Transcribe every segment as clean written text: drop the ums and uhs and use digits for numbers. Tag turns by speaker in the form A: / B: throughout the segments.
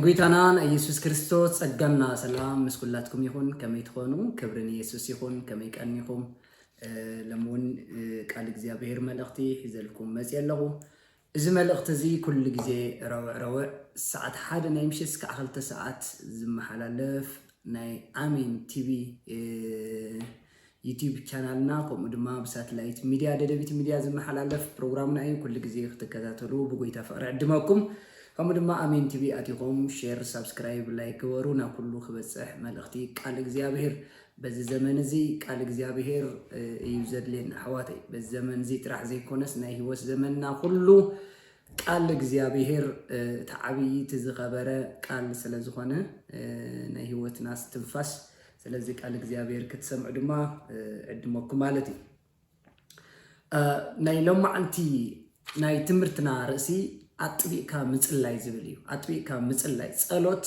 A: نقولتنا يسوع كريستوس أجمعنا سلام مسكولاتكم يهون كم يتخونوا كبرني يسوع يهون كم يكأنيهم لمون قال إجزابير ملأختي حزلكم مسيا له إذا ملأخت زي كل جزء روع ساعات حدا نيمشي كأخلت ساعات زم حلالف ناي آمين تي في يوتيوب channelنا كم دما بساتلايت ميديا دبيت ميديا زم حلالف برنامجنا أي كل جزء اختكاتلو بقولي تفرع دماغكم كم دما آمين تي في أتيكم شير سبسكرايب لايك ورونا كله خبصح ملأختي قال إجزابير بس الزمن زي قال إجزابير يوزد لنا حواتي بس الزمن زي تراح زي كونس ناي هو زمننا كله قال إجزابير تعبي تزخبره قال سلزخانه ناي هو ناس تنفس سلزق قال إجزابير كتسمع دما عدمكم مالتي ناي لما أنتي ناي تمرتنا رأسي أطبيق كمثلاي زبليو أطبيق كمثلاي صلوت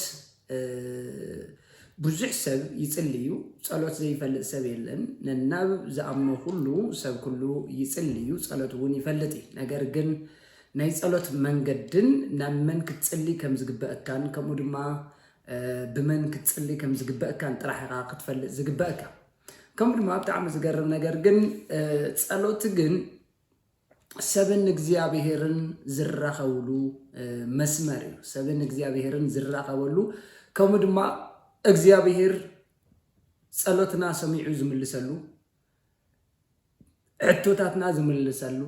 A: بزح سب يصليو صلوت زي فلت سب يلن نناب زامنو كله سب كله يصليو صلوت ون يفلتي ነገር ግን ናይ صلوت መንገድን ናመን ክትጽሊ ከም ዝግበአካን ከምኡ ድማ ብመን ክትጽሊ ከም ዝግበአካን ጥራሕኻ ክትፈልጥ ዝግበአካ ከምኡ ድማ ብጣዕሚ ዝገርም ነገር ግን ጸሎት ግን ሰብን እግዚአብሔርን ዝራኸውሉ መስመር እዩ ሰብን እግዚአብሔርን ዝራኸውሉ ከምኡ ድማ እግዚአብሔር ጸሎትና ሰሚዑ ዝምልሰሉ ዕቶታትና ዝምልሰሉ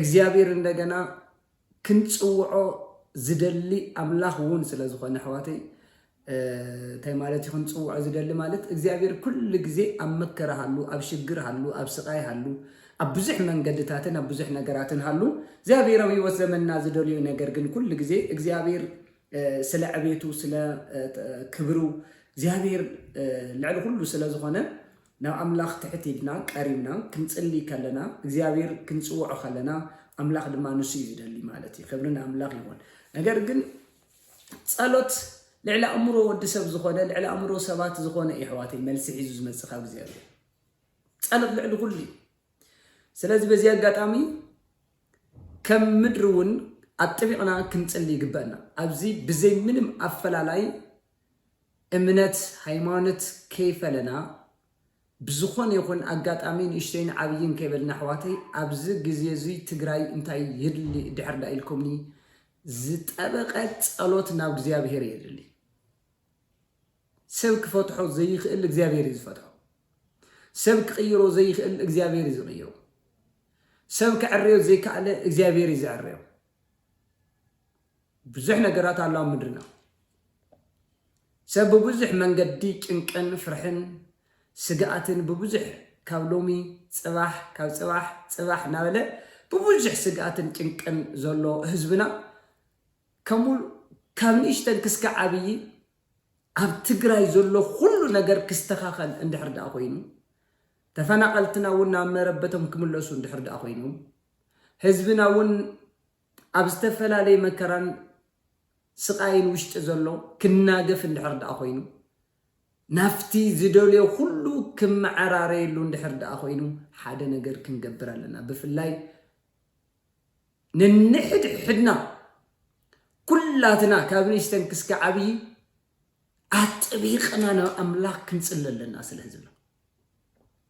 A: እግዚአብሔር እንደገና ክንጽውዖ ዝደሊ አምላኽ ውን ስለዝኾነ ሕዋተይ ታይ ማለት ይኹን ጽውዖ ዝደሊ ማለት እግዚአብሔር ኩሉ ግዜ ኣብ መከራሃሉ ኣብ ሽግርሃሉ ኣብ ስቃይሃሉ ኣብ ብዙሕ መንገድታትን ኣብ ብዙሕ ነገራትን ሃሉ እግዚአብሔራዊ ህይወት ዘመንና ዝደልዩ ነገር ግን ኩሉ ግዜ እግዚአብሔር ስለ ዕቤቱ ስለ ክብሩ እግዚአብሔር ልዕሊ ሁሉ ስለ ዝኾነ ናብ አምላኽ ትሕቲድና ቀሪብና ክንጽሊ ከለና እግዚአብሔር ክንጽውዖ ከለና አምላኽ ድማ ንሱ ይደሊ ማለት እዩ ክብርና አምላኽ ይሆን ነገር ግን ጸሎት ልዕሊ አእምሮ ወዲ ሰብ ዝኾነ ልዕሊ አእምሮ ሰባት ዝኾነ ይሕዋተይ መልሲ ሒዙ ዝመጽእ ካብ እግዚአብሔር ጸሎት ልዕሊ ሁሉ ስለዚህ በዚህ አጋጣሚ ከም ምድሩን አጥቢቅና ክንጽሊ ይግበና ኣብዚ ብዘይ ምንም አፈላላይ እምነት ሃይማኖት ከይፈለና ብዝኾነ ይኹን አጋጣሚ ንእሽተይን ዓብይን ከይበልና ሕዋተይ ኣብዚ ግዜ እዚ ትግራይ እንታይ ይድሊ ድሕር ዳኢልኩምኒ ዝጠበቀ ጸሎት ናብ እግዚአብሔር ይድሊ ሰብ ክፈትሖ ዘይኽእል እግዚአብሔር ዝፈትሖ ሰብ ክቅይሮ ዘይኽእል እግዚአብሔር ዝቅይሮ ሰብ ክዕርዮ ዘይከኣለ እግዚአብሔር ይዝዕርዮ ብዙሕ ነገራት ኣለዋ ምድርና ሰብ ብብዙሕ መንገዲ ጭንቅን ፍርሕን ስጋኣትን ብብዙሕ ካብ ሎሚ ጽባሕ ካብ ጽባሕ ናበለ ብብዙሕ ስጋኣትን ጭንቅን ዘሎ ህዝብና ከምኡ ካብ ንእሽተን ክስካዕ ዓብይ ኣብ ትግራይ ዘሎ ኩሉ ነገር ክስተኻኸል እንድሕር ደኣ ኮይኑ ተፈናቀልትና ውን ናብ መረበቶም ክምለሱ እንድሕር ደኣ ኮይኑ ህዝብና ውን ኣብ ዝተፈላለየ መከራን ስቃይን ውሽጢ ዘሎ ክናገፍ እንድሕር ደኣ ኮይኑ ናፍቲ ዝደልዮ ኩሉ ክመዓራረየሉ እንድሕር ደኣ ኮይኑ ሓደ ነገር ክንገብር ኣለና ብፍላይ ንንሕድሕድና ኩላትና ካብ ንእሽተን ክስካዕ ዓብይ ኣጥቢቕና ናብ ኣምላኽ ክንጽሊ ኣለና ስለ ህዝብና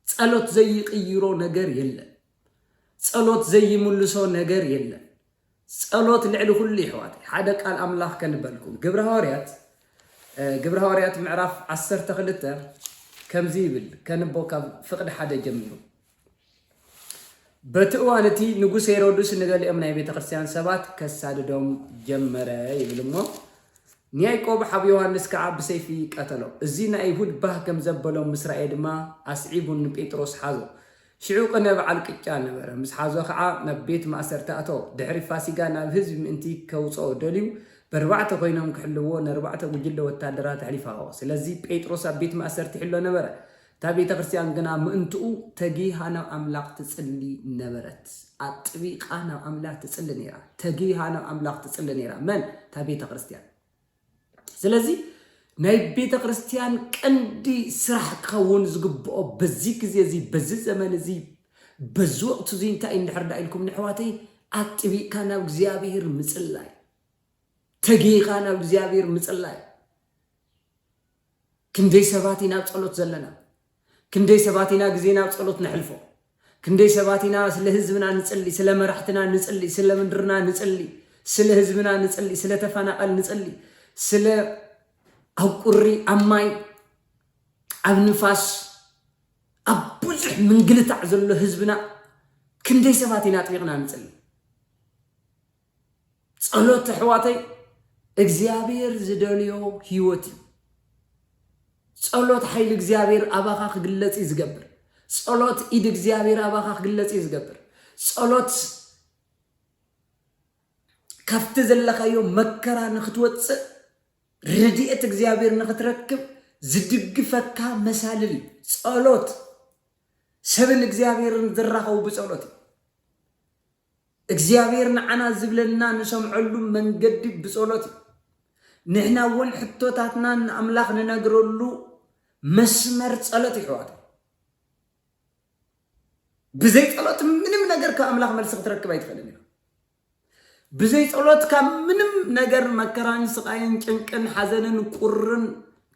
A: ጸሎት ዘይቅይሮ ነገር የለን ጸሎት ዘይምልሶ ነገር የለን ጸሎት ልዕሊ ሁሉ ይሕዋተይ ሓደ ቃል አምላኽ ከንበልኩም ግብረ ሐዋርያት ምዕራፍ 12 ከምዚ ይብል ከንቦ ካብ ፍቅዲ ሓደ ጀሚሩ በቲ እዋንቲ ንጉስ ሄሮድስ ንገሊኦም ናይ ቤተክርስትያን ሰባት ከሳድዶም ጀመረ ይብል እሞ ንያዕቆብ ሓብ ዮሐንስ ከዓ ብሰይፊ ቀተሎ እዚ ናይ አይሁድ ባህ ከም ዘበሎም ምስራኤ ድማ ኣስዒቡን ጴጥሮስ ሓዞ ሽዑ ቅነ በዓል ቅጫ ነበረ ምስ ሓዞ ከዓ ናብ ቤት ማእሰርቲ ኣተዎ ድሕሪ ፋሲጋ ናብ ህዝቢ ምእንቲ ከውፅኦ ደልዩ በርባዕተ ኮይኖም ክሕልዎ ነርባዕተ ጉጅለ ወታደራት ኣሕሊፋዎ ስለዚ ጴጥሮስ ኣብ ቤት ማእሰርቲ ይሕሎ ነበረ እታ ቤተ ክርስቲያን ግና ምእንትኡ ተጊሃ ናብ ኣምላኽ ትጽሊ ነበረት ኣጥቢቓ ናብ ኣምላኽ ትጽሊ ነይራ ተጊሃ ናብ ኣምላኽ ትጽሊ ነይራ መን እታ ቤተ ክርስቲያን ስለዚ ናይ ቤተ ክርስቲያን ቀንዲ ስራሕ ክኸውን ዝግብኦ በዚ ግዜ እዚ በዚ ዘመን እዚ በዚ ወቅቱ እዚ እንታይ እንድሕር ዳኢልኩም ንሕዋተይ ኣጥቢቕካ ናብ እግዚአብሔር ምጽላይ ተጊኻ ናብ እግዚአብሔር ምጽላይ ክንደይ ሰባት ኢና ጸሎት ዘለና ክንደይ ሰባት ኢና ግዜ ናብ ጸሎት ንሕልፎ ክንደይ ሰባት ኢና ስለ ህዝብና ንጽሊ ስለ መራሕትና ንጽሊ ስለ ምድርና ንጽሊ ስለ ህዝብና ንጽሊ ስለ ተፈናቀል ንጽሊ ስለ አቁሪ አማይ ኣብ ንፋስ ኣብ ብዙሕ ምንግልታዕ ዘሎ ህዝብና ክንደይ ሰባት ኢና ጥቂና ንጽሊ ጸሎት ኣሕዋተይ እግዚአብሔር ዝደልዮ ህይወት እዩ ጸሎት ኃይል እግዚአብሔር አባኻ ክግለጽ ይዝገብር ጸሎት ኢድ እግዚአብሔር አባኻ ክግለጽ ይዝገብር ጸሎት ከፍት ዘለኻዮ መከራ ንኽትወጽእ ረድኤት እግዚአብሔር ንኽትረክብ ዝድግፈካ መሳልል ጸሎት ሰብን እግዚአብሔርን ዝራኸቡ ብጸሎት እግዚአብሔር ንዓና ዝብለና ንሰምዐሉ መንገዲ ብጸሎት ንሕና እውን ሕቶታትና ንኣምላኽ ንነግረሉ መስመር ጸሎት ይሕዋት ብዘይ ጸሎት ምንም ነገር ከአምላኽ መልሲ ክትረክብ ኣይትኽእልን ኢኻ ብዘይ ጸሎት ካብ ምንም ነገር መከራን ስቃይን ጭንቅን ሓዘንን ቁርን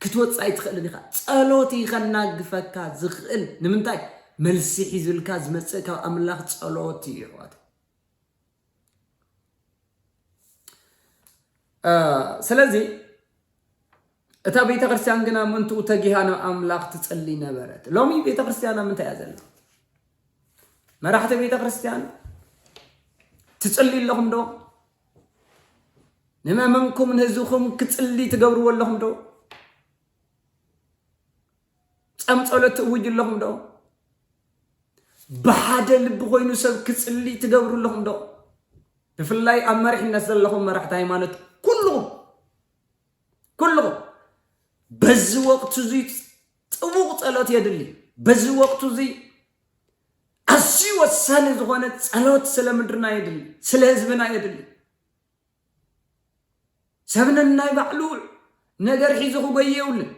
A: ክትወፅእ ኣይትኽእልን ኢኻ ጸሎት ይኸናግፈካ ዝኽእል ንምንታይ መልሲ ሒዙልካ ዝመጽእ ካብ ኣምላኽ ጸሎት እዩ ይሕዋት ስለዚ እታ ቤተ ክርስቲያን ግና ምንቱ ተጊሃ ኣምላኽ ትጸልይ ነበረት ሎሚ ቤተ ክርስቲያን ምንታይ እያ ዘላ መራሕቲ ቤተ ክርስቲያን ትጸልይ ኣለኹም ዶ ንመመንኩም ንህዝብኩም ክትጽልይ ትገብርዎ ኣለኹም ዶ ጸም ጸሎት ትእውጅ ኣለኹም ዶ ብሓደ ልቢ ኮይኑ ሰብ ክትጽልይ ትገብሩ ኣለኹም ዶ ብፍላይ ኣብ መሪሕነት ዘለኹም መራሕቲ ሃይማኖት كلهم بز وقت زي طبوق صلوت يدلي بز وقت زي أسي وساني زغونة صلوت سلا مدرنا يدلي سلا حزبنا يدلي سبنا الناي بعلول نجر حيزو بيول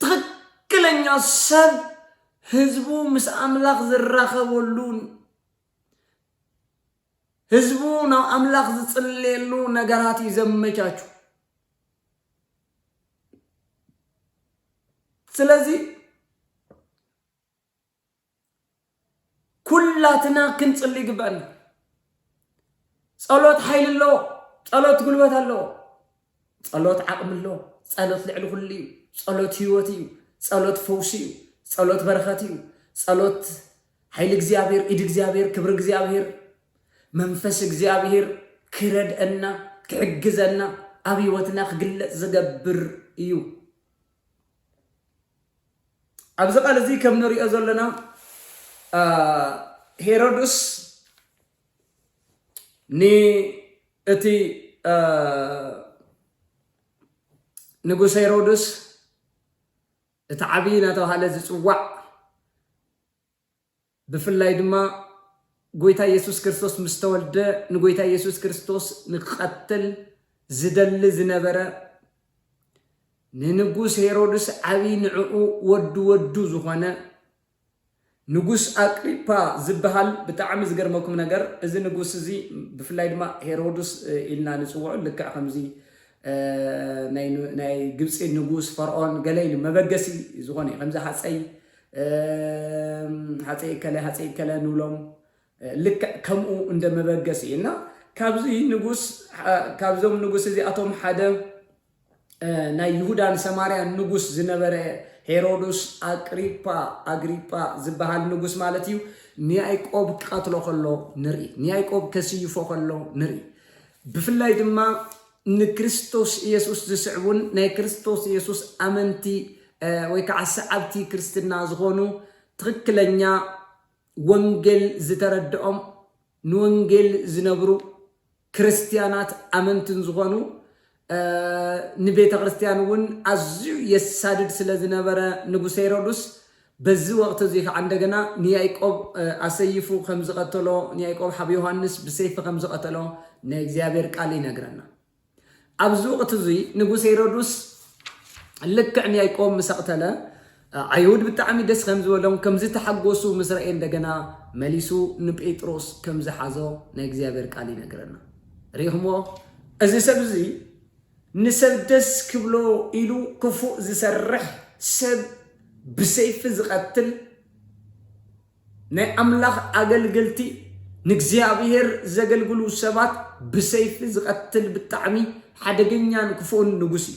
A: تغكلن يسب حزبو مس أملاق زراخبولون ህዝቡና አምላክ ዝጽልየሉ ነገራት ይዘመቻቹ ስለዚህ ኩላትና ክንጽልይ ግባና ጸሎት ኃይል አለው ጸሎት ጉልበት አለው ጸሎት ዓቅም አለው ጸሎት ልዕል ኩሉ ጸሎት ህይወት እዩ ጸሎት ፈውስ እዩ ጸሎት በረከት እዩ ጸሎት ኃይል እግዚአብሔር ኢድ እግዚአብሔር ክብር እግዚአብሔር መንፈስ እግዚአብሔር ክረድአና ክዕግዘና ኣብ ህይወትና ክግለጽ ዝገብር እዩ ኣብዚ ቃል እዚ ከም ንሪኦ ዘለና ሄሮድስ እቲ ንጉስ ሄሮድስ እቲ ዓብይ እናተባሃለ ዝጽዋዕ ብፍላይ ድማ ጎይታ ኢየሱስ ክርስቶስ ምስተወልደ ንጎይታ ኢየሱስ ክርስቶስ ንቀትል ዝደሊ ዝነበረ ንንጉስ ሄሮድስ ዓብይ ንዕኡ ወዱ ዝኾነ ንጉስ አቅሪፓ ዝበሃል ብጣዕሚ ዝገርመኩም ነገር እዚ ንጉስ እዚ ብፍላይ ድማ ሄሮድስ ኢልና ንጽውዖ ልክዕ ከምዚ ናይ ግብፂ ንጉስ ፈርዖን ገለይሉ መበገሲ ዝኾነ ከምዚ ሃፀይ ከለ ንብሎም ልክዕ ከምኡ እንደመበገሲ እና ካብዞም ንጉስ እዚኣቶም ሓደ ናይ ይሁዳን ሰማርያን ንጉስ ዝነበረ ሄሮድስ አግሪፓ ዝበሃል ንጉስ ማለት እዩ ንያዕቆብ ቀትሎ ከሎ ንርኢ ንያዕቆብ ከስይፎ ከሎ ንርኢ ብፍላይ ድማ ንክርስቶስ ኢየሱስ ዝስዕቡን ናይ ክርስቶስ ኢየሱስ ኣመንቲ ወይ ከዓ ሰዓብቲ ክርስትና ዝኾኑ ትክክለኛ ወንጌል ዝተረድኦም ንወንጌል ዝነብሩ ክርስቲያናት ኣመንትን ዝኾኑ ንቤተ ክርስቲያን እውን ኣዝዩ የሳድድ ስለ ዝነበረ ንጉስ ሄሮድስ በዚ ወቅት እዚ ከዓ እንደገና ንያዕቆብ ኣሰይፉ ከም ዝቀተሎ ንያዕቆብ ሓብ ዮሐንስ ብሰይፊ ከም ዝቀተሎ ናይ እግዚአብሔር ቃል ይነግረና ኣብዚ ወቅት እዚ ንጉስ ሄሮድስ ልክዕ ንያዕቆብ ምስ ቀተለ አይሁድ ብጣዕሚ ደስ ከም ዝበሎም ከም ዝተሓጎሱ ምስ ረአየ እንደገና መሊሱ ንጴጥሮስ ከም ዝሓዞ ናይ እግዚአብሔር ቃል ይነግረና። ሪእኽሞ እዚ ሰብ እዚ ንሰብ ደስ ክብሎ ኢሉ ክፉእ ዝሰርሕ ሰብ ብሰይፊ ዝቐትል ናይ ኣምላኽ ኣገልገልቲ ንእግዚአብሔር ዘገልግሉ ሰባት ብሰይፊ ዝቐትል ብጣዕሚ ሓደገኛን ክፉእን ንጉስ እዩ።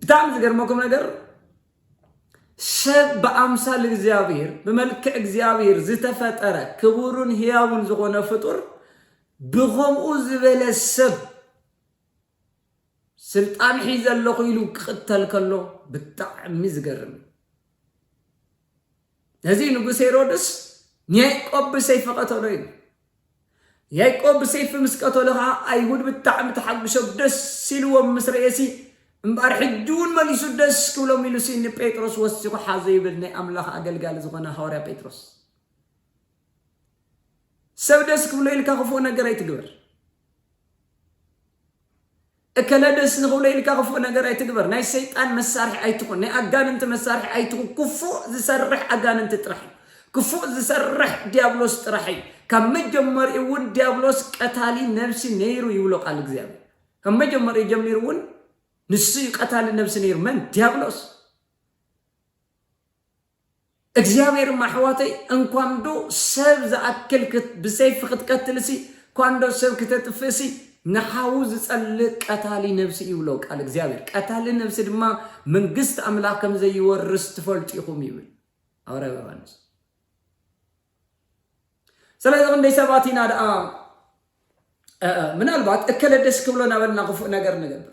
A: ብጣዕሚ ዝገርመኩም ነገር ሰብ በአምሳል እግዚአብሔር በመልክዕ እግዚአብሔር ዝተፈጠረ ክቡርን ሕያውን ዝኾነ ፍጡር ብኸምኡ ዝበለ ሰብ ስልጣን ሒዘ ኣለኹ ኢሉ ክቕተል ከሎ ብጣዕሚ ዝገርም። እዚ ንጉስ ሄሮድስ ያዕቆብ ብሰይፊ ቀተሎ እዩ። ያዕቆብ ብሰይፊ ምስ ቀተሎ ከዓ አይሁድ ብጣዕሚ ተሓጒሶም ደስ ኢልዎም ምስ ረአሲ እምበር ሕጂ እውን መሊሱ ደስ ክብሎም ኢሉሲ ንጴጥሮስ ወሲኹ ሓዘ ይብል ናይ ኣምላኽ ኣገልጋሊ ዝኾነ ሐዋርያ ጴጥሮስ። ሰብ ደስ ክብሎ ኢልካ ክፉእ ነገር ኣይትግበር። እከለ ደስ ንክብሎ ኢልካ ክፉእ ነገር ኣይትግበር። ናይ ሰይጣን መሳርሒ ኣይትኹን፣ ናይ ኣጋንንቲ መሳርሒ ኣይትኹን። ክፉእ ዝሰርሕ ኣጋንንቲ ጥራሕ እዩ። ክፉእ ዝሰርሕ ዲያብሎስ ጥራሕ እዩ። ካብ መጀመሪኡ እውን ዲያብሎስ ቀታሊ ነብሲ ነይሩ ይብሎ ቃል እግዚአብሔር። ካብ መጀመሪኡ ጀሚሩ እውን ንሱ ቀታሊ ነብሲ ነይሩ። መን? ዲያብሎስ። እግዚአብሔር ማሕዋተይ እንኳንዶ ሰብ ዝኣክል ብሰይፊ ክትቀትልሲ ኳንዶ ሰብ ክተጥፍእሲ ንሓው ዝጸልእ ቀታሊ ነብሲ ይብሎ ቃል እግዚአብሔር። ቀታሊ ነብሲ ድማ መንግስት ኣምላኽ ከም ዘይወርስ ትፈልጢኹም ይብል ሐዋርያ ዮሐንስ። ስለዚ ክንደይ ሰባት ኢና ደኣ ምናልባት እከለ ደስ ክብሎ ናበልና ክፉእ ነገር ንገብር፣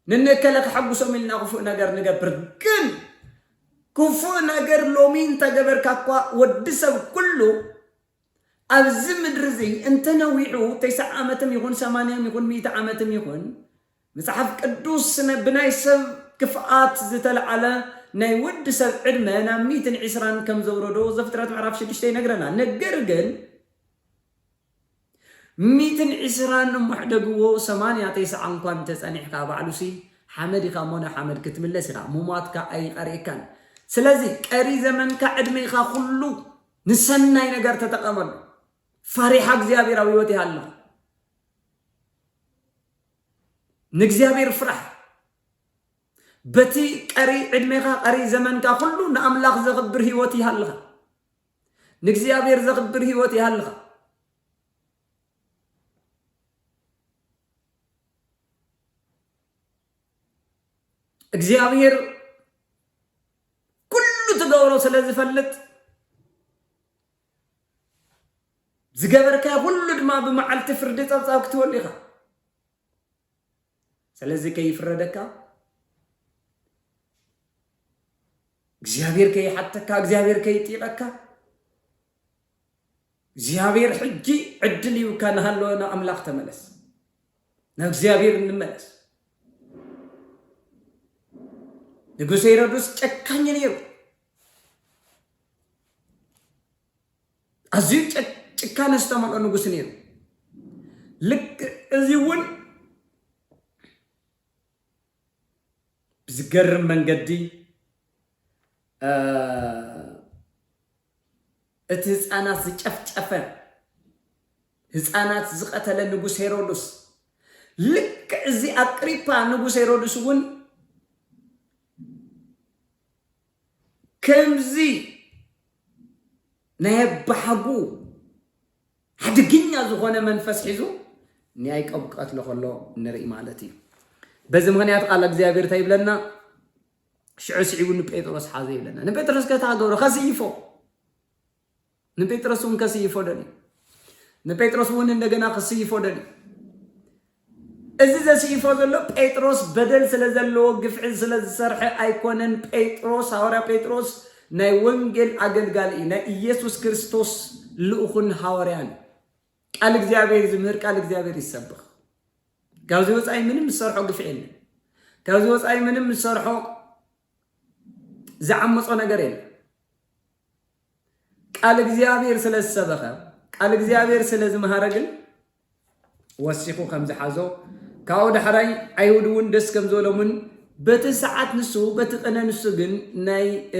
A: ንነከለ ክሓጉሶም ኢልና ክፉእ ነገር ንገብር። ግን ክፉእ ነገር ሎሚ እንተገበርካ እኳ ወዲ ሰብ ኩሉ ኣብዚ ምድሪ እዚ እንተነዊዑ 90 ዓመትም ይኹን 80 ይኹን 100 ዓመትም ይኹን መጽሓፍ ቅዱስ ብናይ ሰብ ክፍኣት ዝተለዓለ ናይ ወዲ ሰብ ዕድመ ናብ 120 ከም ዘውረዶ ዘፍጥረት ምዕራፍ 6 ይነግረና። ነገር ግን 120 እምሕደግዎ 80 90 እንኳን ተጸኒሕካ ባዕሉሲ ሓመድ ኢኻ ሞነ ሓመድ ክትምለስ ኢኻ ሙማትካ ኣይቀሪእካን። ስለዚ ቀሪ ዘመንካ ዕድሜኻ ኩሉ ንሰናይ ነገር ተጠቀመሉ። ፈሪሃ እግዚአብሔራዊ ህይወት ይሃለሁ። ንእግዚአብሔር ፍራሕ። በቲ ቀሪ ዕድሜኻ ቀሪ ዘመንካ ኩሉ ንኣምላኽ ዘኽብር ህይወት ይሃለኻ። ንእግዚአብሔር ዘኽብር ህይወት ይሃለኻ። እግዚአብሔር ኩሉ ትገብሮ ስለ ዝፈልጥ ዝገበርካ ሁሉ ድማ ብመዓልቲ ፍርዲ ጸብጻብ ክትወሉ ኢኻ። ስለዚ ከይፍረደካ፣ እግዚአብሔር ከይሓተካ፣ እግዚአብሔር ከይጢቐካ፣ እግዚአብሔር ሕጂ ዕድል ይብካ ንሃለወና ኣምላኽ ተመለስ። ናብ እግዚአብሔር እንመለስ። ንጉስ ሄሮድስ ጨካኝ ነይሩ። ኣዝዩ ጭካነ ዝተመልኦ ንጉስ ነይሩ። ልክ እዚ እውን ብዝገርም መንገዲ እቲ ህፃናት ዝጨፍጨፈ ህፃናት ዝቀተለ ንጉስ ሄሮድስ ልክ እዚ ኣቅሪፓ ንጉስ ሄሮድስ እውን ከምዚ ናይ ባሓጉ ሓደገኛ ዝኾነ መንፈስ ሒዙ ንያዕቆብ ክቀትሎ ከሎ ንርኢ ማለት እዩ። በዚ ምክንያት ቃል እግዚአብሔር እንታይ ይብለና? ሽዑ ስዒቡ ንጴጥሮስ ሓዘ ይብለና። ንጴጥሮስ ከታ ገብሮ ከስይፎ ንጴጥሮስ እውን ከስይፎ ደሊ ንጴጥሮስ እውን እንደገና ከስይፎ ደሊ። እዚ ዘስይፎ ዘሎ ጴጥሮስ በደል ስለ ዘለዎ ግፍዒ ስለ ዝሰርሐ ኣይኮነን። ጴጥሮስ ሐዋርያ ጴጥሮስ ናይ ወንጌል ኣገልጋሊ ናይ ኢየሱስ ክርስቶስ ልኡኹን ሐዋርያን ቃል እግዚአብሔር ዝምህር ቃል እግዚአብሔር ይሰብኽ። ካብዚ ወፃኢ ምንም ዝሰርሖ ግፍዒ የለን። ካብዚ ወፃኢ ምንም ዝሰርሖ ዝዓመፆ ነገር የለን። ቃል እግዚአብሔር ስለ ዝሰበኸ ቃል እግዚአብሔር ስለ ዝመሃረ ግን ወሲኹ ከም ዝሓዞ ካብኡ ዳሕራይ አይሁድ እውን ደስ ከም ዝበሎምን بتسعة نسو بتقنا نسو جن ناي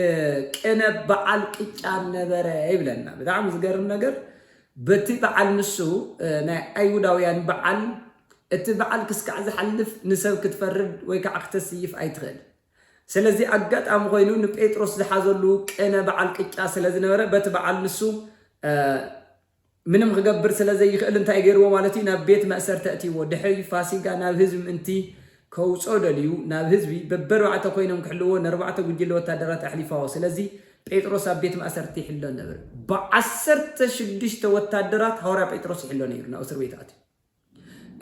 A: كنا بعل كتشان نبرة يبلنا بدعم زجر النجر بتبعل نسو ناي أيوداويان بعل اتبعل كسكعز حلف نسو كتفرد ويك عكتسيف أي تغل سلزي أجت أم غينون بيتروس لحظلو كنا بعل كتشان سلزي نبرة بتبعل نسو منم غجبر سلزي يخل انت أجر ومالتي نبيت مأسر تأتي ودحي فاسيقا نابهزم انتي كوصو دليو ناب حزبي ببرعته كوينم كحلو نربعته غجلو تادرات احليفاو سلازي بيتروس ابيت مأسرتي حلو نبر بعسرت شدشت وتادرات هورا بيتروس حلو نيرنا اسر بيتات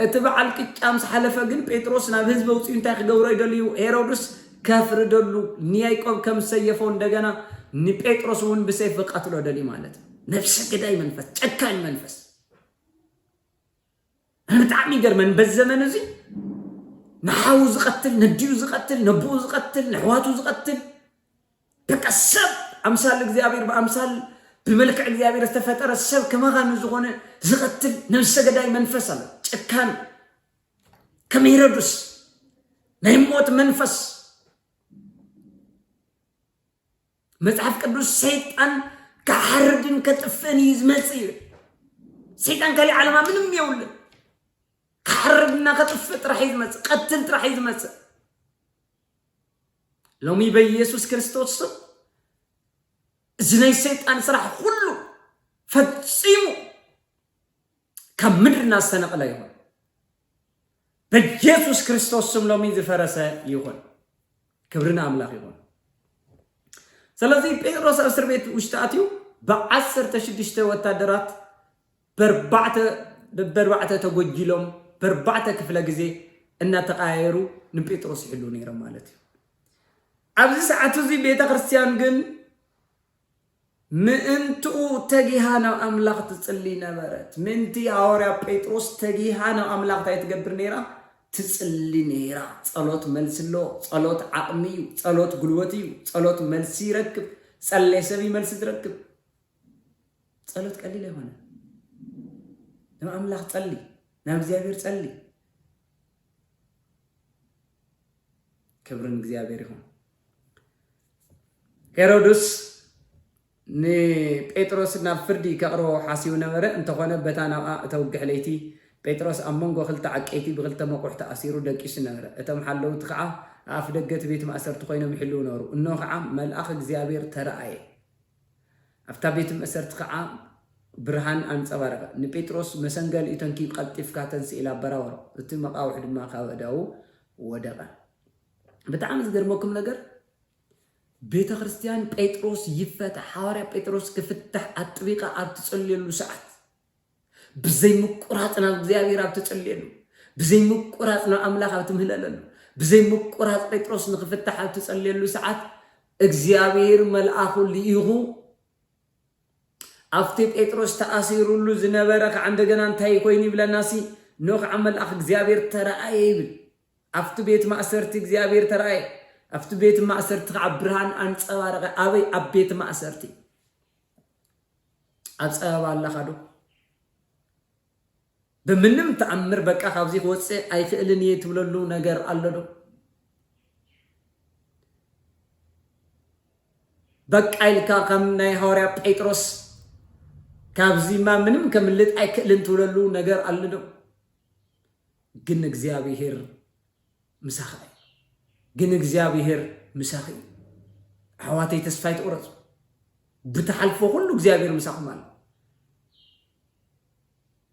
A: اتبع القጫምስ حلفه ግን ጴጥሮስ ናብ ህዝብ ውጽ እንታይ ክገብሮ ይደልዩ ሄሮድስ ከፍር ደሉ ኒያይቆብ ከም ሰየፈው እንደገና ጴጥሮስ ውን በሰይፍ ቀጥሎ ደሊ ማለት ነፍሰ ገዳይ መንፈስ ጨካኝ መንፈስ በጣም ይገርመን በዘመን እዚ نحاو زقتل نديو زقتل نبو زقتل نحواتو زقتل تكسب أمثال الإግዚአብሔር بأمثال بملك الإግዚአብሔር استفتر السب كما غانو زغونه زقتل نفس قداي منفس الله ጨካን كم هيرودس نيموت منفس مصحف ቅዱስ ሰይጣን كحردن كتفن يزمصير ሰይጣን كلي علما ምንም يولد كحربنا كتفت راح يزمس قتلت راح يزمس لو مي بيسوس كريستوس زناي الشيطان صراحة كله فتسيمو كمدرنا السنة لا يهون بيسوس كريستوس لو مي زفرسة يهون كبرنا أملاك يهون سلازي بيروس أسر بيت وشتاتيو بعصر تشدشت وتادرات بربعته توجيلهم بربعته كفلا جزي إن تقايرو نبيتروس يحلو نيرا مالتي عبد ساعة زي بيت كريستيان جن منتو تجيهانا أملاق تصلي نبرت منتي عورا بيتروس تجيهانا أملاق تيتجبر نيرا تصلي نيرا صلوت ملسلو صلوت عقمي صلوت قلوتي صلوت ملسي ركب صلي سبي ملسي تركب صلوت قليلة هنا نما أملاق تصلي نام እግዚአብሔር ጸልይ ክብርን እግዚአብሔር ይሁን ሄሮድስ ጴጥሮስና ፍርዲ ከቅሮ ሓሲቡ ነበረ እንተኾነ በታና ተውግሕ ለይቲ ጴጥሮስ ኣብ መንጎ ክልተ ዓቀይቲ ብክልተ መቁሕ ተኣሲሩ ደቂሱ ነበረ እቶም ሓለውቲ ከዓ ኣፍ ደገት ቤት ማእሰርቲ ኮይኖም ይሕልው ነበሩ እኖ ከዓ መልአኽ እግዚአብሔር ተረኣየ ኣብታ ቤት ማእሰርቲ ከዓ برهان أنصبارك نبيتروس مسنجل إتنكيب قلتف كاتنس إلى براور تتم قاوح ما خاوداو ودقا بتعامل درمكم نجر بيت كريستيان بيتروس يفتح حواري بيتروس كفتح الطريقة أبتصلي له ساعات بزي مقراتنا بزيابير أبتصلي له بزي مقراتنا أملاك أبتمهلل له بزي مقرات بيتروس نخفتح أبتصلي له ساعات إግዚአብሔር መልአኩ ሊይሁ أفتي بيتروس تأثير له زنبرك عندنا انتهي كويني بلا ناسي نوخ عمل أخ إግዚአብሔር ترأي أفتي بيت ما أسرت إግዚአብሔር ترأي أفتي بيت ما أسرت عبرهان أنت أوارق أبي أبيت ما أسرتي أتصاب الله خدو بمنم تأمر بك أخذي خوتسي أي فعلني توللو نجر الله بك أيلكا كم نهارا بيتروس كابزي ما منم كملت أكل توللو نجر الله جن እግዚአብሔር مسخي جن እግዚአብሔር مسخي حواتي تسفايت أورز بتحلفو كله እግዚአብሔር مسخ مال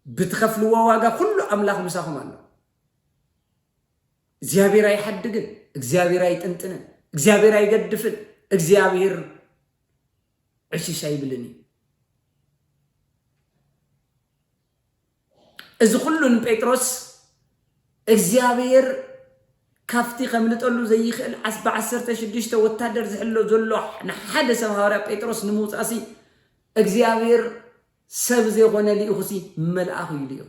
A: بتخفلوا واجا كله أملاك مسخ مال እግዚአብሔር አይሐድግን እግዚአብሔር አይጥንጥንን እግዚአብሔር አይገድፍን እግዚአብሔር عشيش አይብልኒ إذا كلن بيتروس እግዚአብሔር كافتي خملتلو زي خل عسب عسرت شديشته وتادر زحلو زلو نحد سهارة بيتروس نموت أسي እግዚአብሔር سب زي غنا لي أخسي ملأه يليو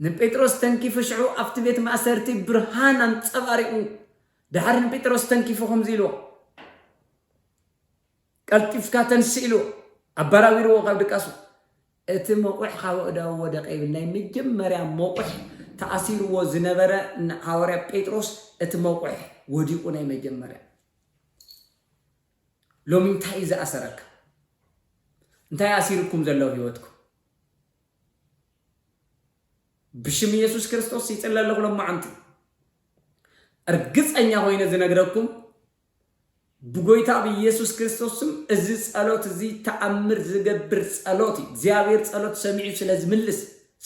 A: نبيتروس تنكي فشعو أفتبيت ما أسرتي برهانا تصبارئو دحرن بيتروس تنكي فهم زيلو قلتف كاتن سيلو أبراويرو قبل كاسو اتم موقح خاو داو ودقيب ناي مجمريا موقح ተኣሲርዎ ዝነበረ ሐዋርያ ጴጥሮስ እቲ መቁሕ ወዲቁ ናይ መጀመርያ ሎሚ እንታይ ዝኣሰረካ እንታይ ኣሲርኩም ዘለው ህይወትኩም ብሽም ኢየሱስ ክርስቶስ ይጽለለኹ ለማዓንቲ እርግጸኛ ሆይነ ዝነግረኩም ብጎይታ በኢየሱስ ክርስቶስም እዚ ጸሎት እዚ ተአምር ዝገብር ጸሎት እግዚአብሔር ጸሎት ሰሚዑ ስለዝምልስ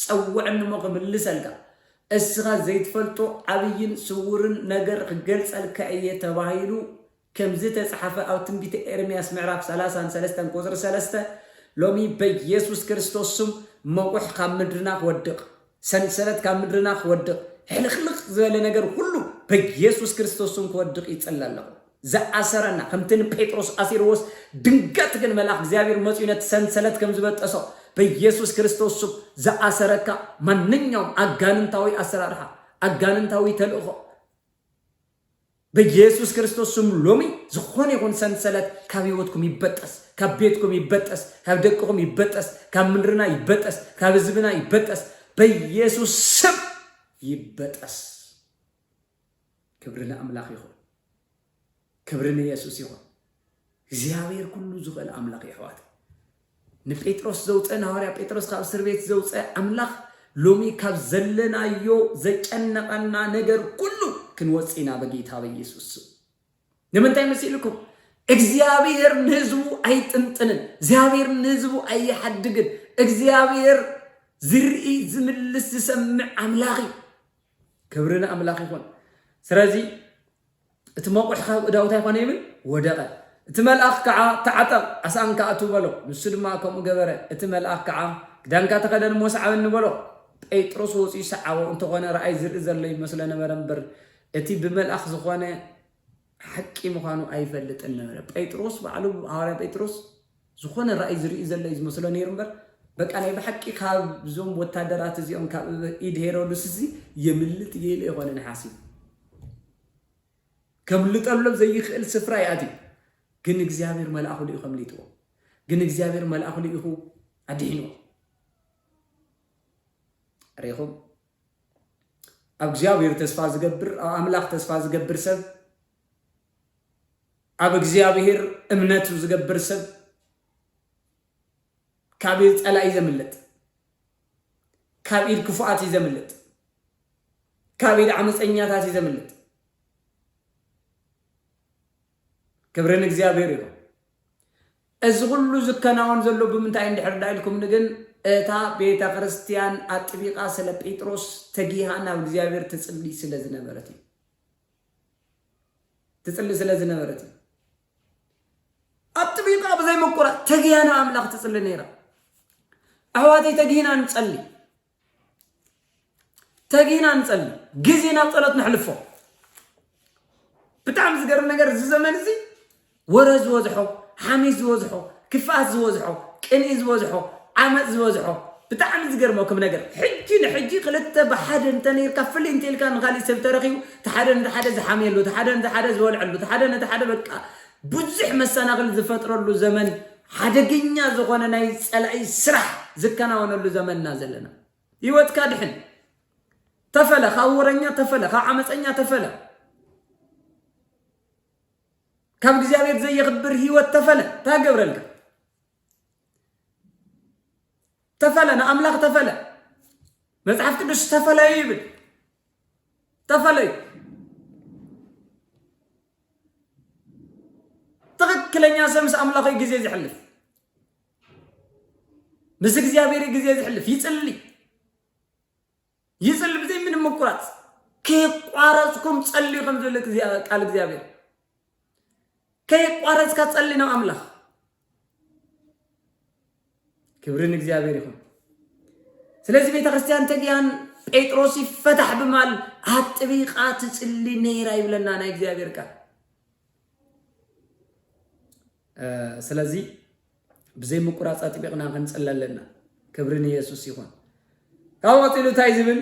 A: ጸውዕን ሞ ክምልሰልካ እስኻ ዘይትፈልጦ ዓብይን ስውርን ነገር ክገልጸልካ እየ ተባሂሉ ከምዚ ተጻሕፈ ኣብ ትንቢተ ኤርምያስ ምዕራፍ 33 ቁጥር 3 ሎሚ በኢየሱስ ክርስቶስም መቁሕ ካብ ምድርና ክወድቕ ሰንሰለት ካብ ምድርና ክወድቕ ሕልኽልኽ ዝበለ ነገር ሁሉ በኢየሱስ ክርስቶስም ክወድቕ ይጽለለኹ زأسرنا كمتن بيتروس أسيروس دنقت كن ملاك زيابير مسؤولية سنسلت كم زبط أصو بيسوس كريستوس سب زأسرك من نيوم أجانن تاوي أسرارها أجانن تاوي تلوه بيسوس كريستوس سم لومي زخون يكون سنسلت كابيوتكم يبتس كبيتكم يبتس كبدكم يبتس كمنرنا يبتس كبزبنا يبتس بيسوس سب يبتس كبرنا أملاك يخون كبرنا يسوع يقول زياوير كله زغل أملاك يحوات نبيتروس زوج أنا هاري بيتروس كاب سربيت زوج أملاك لومي كاب زلنا يو زجنا أنا نجر كله كنوصينا بقيت هذا يسوع نمن تايم سيلكم إخزيابير نزو أي تنتن زياوير نزو أي حد قد إخزيابير زرقي زملس سمع أملاكي كبرنا أملاك يقول سرازي اتموقع داوتاي كون يمن ودقه اتملاخ كع تعطب اسان كاتو بلو مسد ما كم غبره اتملاخ كع دانكا تقدن موسعب نبلو بيتروس وصي سعو انت غونه راي زر زلي مسلنا مرنبر اتي بملاخ زخونه حقي مخانو ايفلط النبر بيتروس بعلو حوار بيتروس زخونه راي زر زلي مسلنا يرنبر بقى انا بحقي كاب زوم وتادرات زيون كاب ايد هيرودس زي يملت يلي غونه نحاسب كم لطلب زي خل سفرا ياتي ግን እግዚአብሔር መልአኩ ሊኡ ከምሊቶ ግን እግዚአብሔር መልአኩ ሊኡ አዲኖ ረይኹም ኣብ እግዚአብሔር ተስፋ ዝገብር ኣብ አምላክ ተስፋ ዝገብር ሰብ ኣብ እግዚአብሔር እምነቱ ዝገብር ሰብ ካብ ጸላይ ዘምልጥ ካብ ኢድ ክፉአት ይዘምልጥ ካብ ኢድ ዓመፀኛታት ይዘምልጥ كبرن እግዚአብሔር ይሁን እዚ ሁሉ ዝከናወን ዘሎ ብምንታይ እንድሕር ዳይልኩም ንግን እታ ቤተ ክርስቲያን አጥቢቃ ስለ ጴጥሮስ ተጊሃና እግዚአብሔር ትጽልይ ስለ ዝነበረት አጥቢቃ በዘይ መቆራ ተጊሃና አምላክ ትጽልይ ነራ አህዋቴ ተጊሃና እንጸልይ ጊዜና ጸሎት ንሕልፎ بتعم زجر نجر زمن زي ورز وزحو حميز وزحو كفاز وزحو كنيز وزحو عمز وزحو بتعم زجر موكم نجر حجي قلت بحد انت نير كفل انت اللي كان غالي سبترخي تحدن تحدى زحامي له تحدى زولع له تحدى بقى بزح مسانغل زفتر له زمن حدقنيا زغونه ناي صلاي سرح زكنا ونه له زمن نازلنا يوت كادحن تفلا خاورنيا تفلا خعمصنيا تفلا كم እግዚአብሔር زي يخبر ህይወት ተፈለ ታገብረልከ ተፈለና አምላክ ተፈለ መጽሐፍ ቅዱስ ተፈለ ይብል ተፈለ ትክክለኛ ሰምስ አምላክ ጊዜ ይحلፍ ምስ እግዚአብሔር ጊዜ ይحلፍ ይጽልይ በዚህ ምንም መቁራት ከቋራጽኩም ጸልዩም ዘልክ ቃል እግዚአብሔር كي قارس كتصلينا أملاك كبرين እግዚአብሔር ይሁን ስለዚህ ቤተ ክርስቲያን ተጊያን ጴጥሮስ ይፈታህ በማል አጥቢቃት ጽልይ ነይራ ይብለና ናይ እግዚአብሔር ቃል ስለዚህ በዘይ መቁራጽ አጥቢቅና ከንጸለለና ክብርን ኢየሱስ ይሁን ካወጥሉ ታይዝብል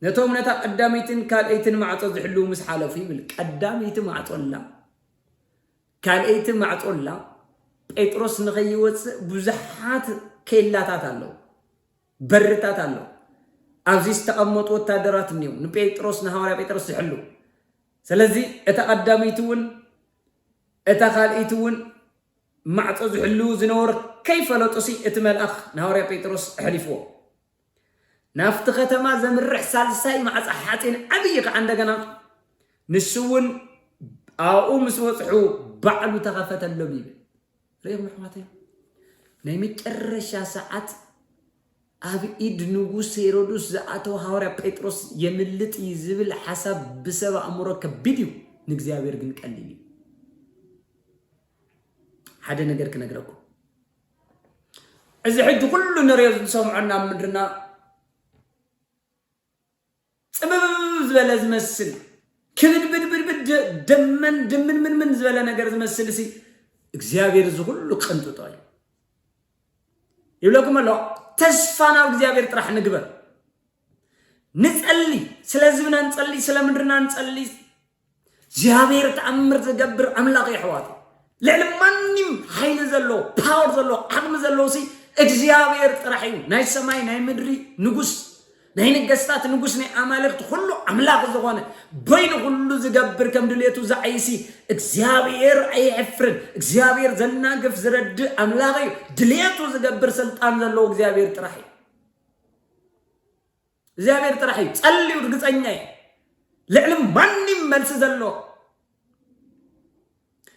A: ነቶም ነታ ቀዳሚትን ካልአይትን ማዕጾ ዝሕሉ ምስ ሓለፉ ይብል ቀዳሚት ማዕጾላ ካልአይት ማዕጾላ ጴጥሮስ ንኸይወጽ ብዙሓት ከላታት አለው በርታት አለው ኣብዚ ዝተቐመጡ ወታደራት እኒው ንጴጥሮስ ንሐዋርያ ጴጥሮስ ዝሕሉ ስለዚ እታ ቀዳሚት እውን እታ ካልኢት እውን ማዕፆ ዝሕሉ ዝነበሩ ከይፈለጡሲ እቲ መልአኽ ንሐዋርያ ጴጥሮስ ሕሊፍዎ ናፍቲ ከተማ ዘምርሕ ሳልሳይ ማዕፃ ሓፂን ዓብይ ከዓ እንደገና ንሱ እውን ኣብኡ ምስ በፅሑ ባዕሉ ተኸፈተሎም ይብል ርኢኹም ኣሕዋተይ ናይ መጨረሻ ሰዓት ኣብ ኢድ ንጉስ ሄሮድስ ዝኣተወ ሐዋርያ ጴጥሮስ የምልጥ ዝብል ሓሳብ ብሰብ ኣእምሮ ከቢድ እዩ ንእግዚኣብሔር ግን ቀሊል እዩ ሓደ ነገር ክነግረኩም እዚ ሕጂ ኩሉ ንሪኦ ዝሰምዖና ኣብ ምድርና ፅብብ ዝበለ ዝመስል ክብድብድብድብድ ደመን ድምንምንምን ዝበለ ነገር ዝመስል ሲ እግዚአብሔር እዚ ሁሉ ቅንጥጦ እዩ ይብለኩም ኣሎ ተስፋ ናብ እግዚአብሔር ጥራሕ ንግበር ንጸሊ ስለ ህዝብና ንጸሊ ስለ ምድርና ንጸሊ እግዚአብሔር ተአምር ዝገብር አምላክ ይሕዋት ልዕሊ ማንም ኃይል ዘሎ ፓወር ዘሎ ዓቅሚ ዘሎ ሲ እግዚአብሔር ጥራሕ እዩ ናይ ሰማይ ናይ ምድሪ ንጉስ ናይ ነገስታት ንጉስ ናይ አማልክት ሁሉ አምላክ ዝኾነ በይኑ ሁሉ ዝገብር ከም ድሌቱ ዘዓይሲ እግዚአብሔር አይሕፍርን እግዚአብሔር ዘናግፍ ዝረድ አምላክ እዩ ድሌቱ ዝገብር ስልጣን ዘሎ እግዚአብሔር ጥራሕ እዩ እግዚአብሔር ጥራሕ እዩ ጸልዩ እርግጠኛ እዩ ልዕሊ ማንም መልስ ዘሎ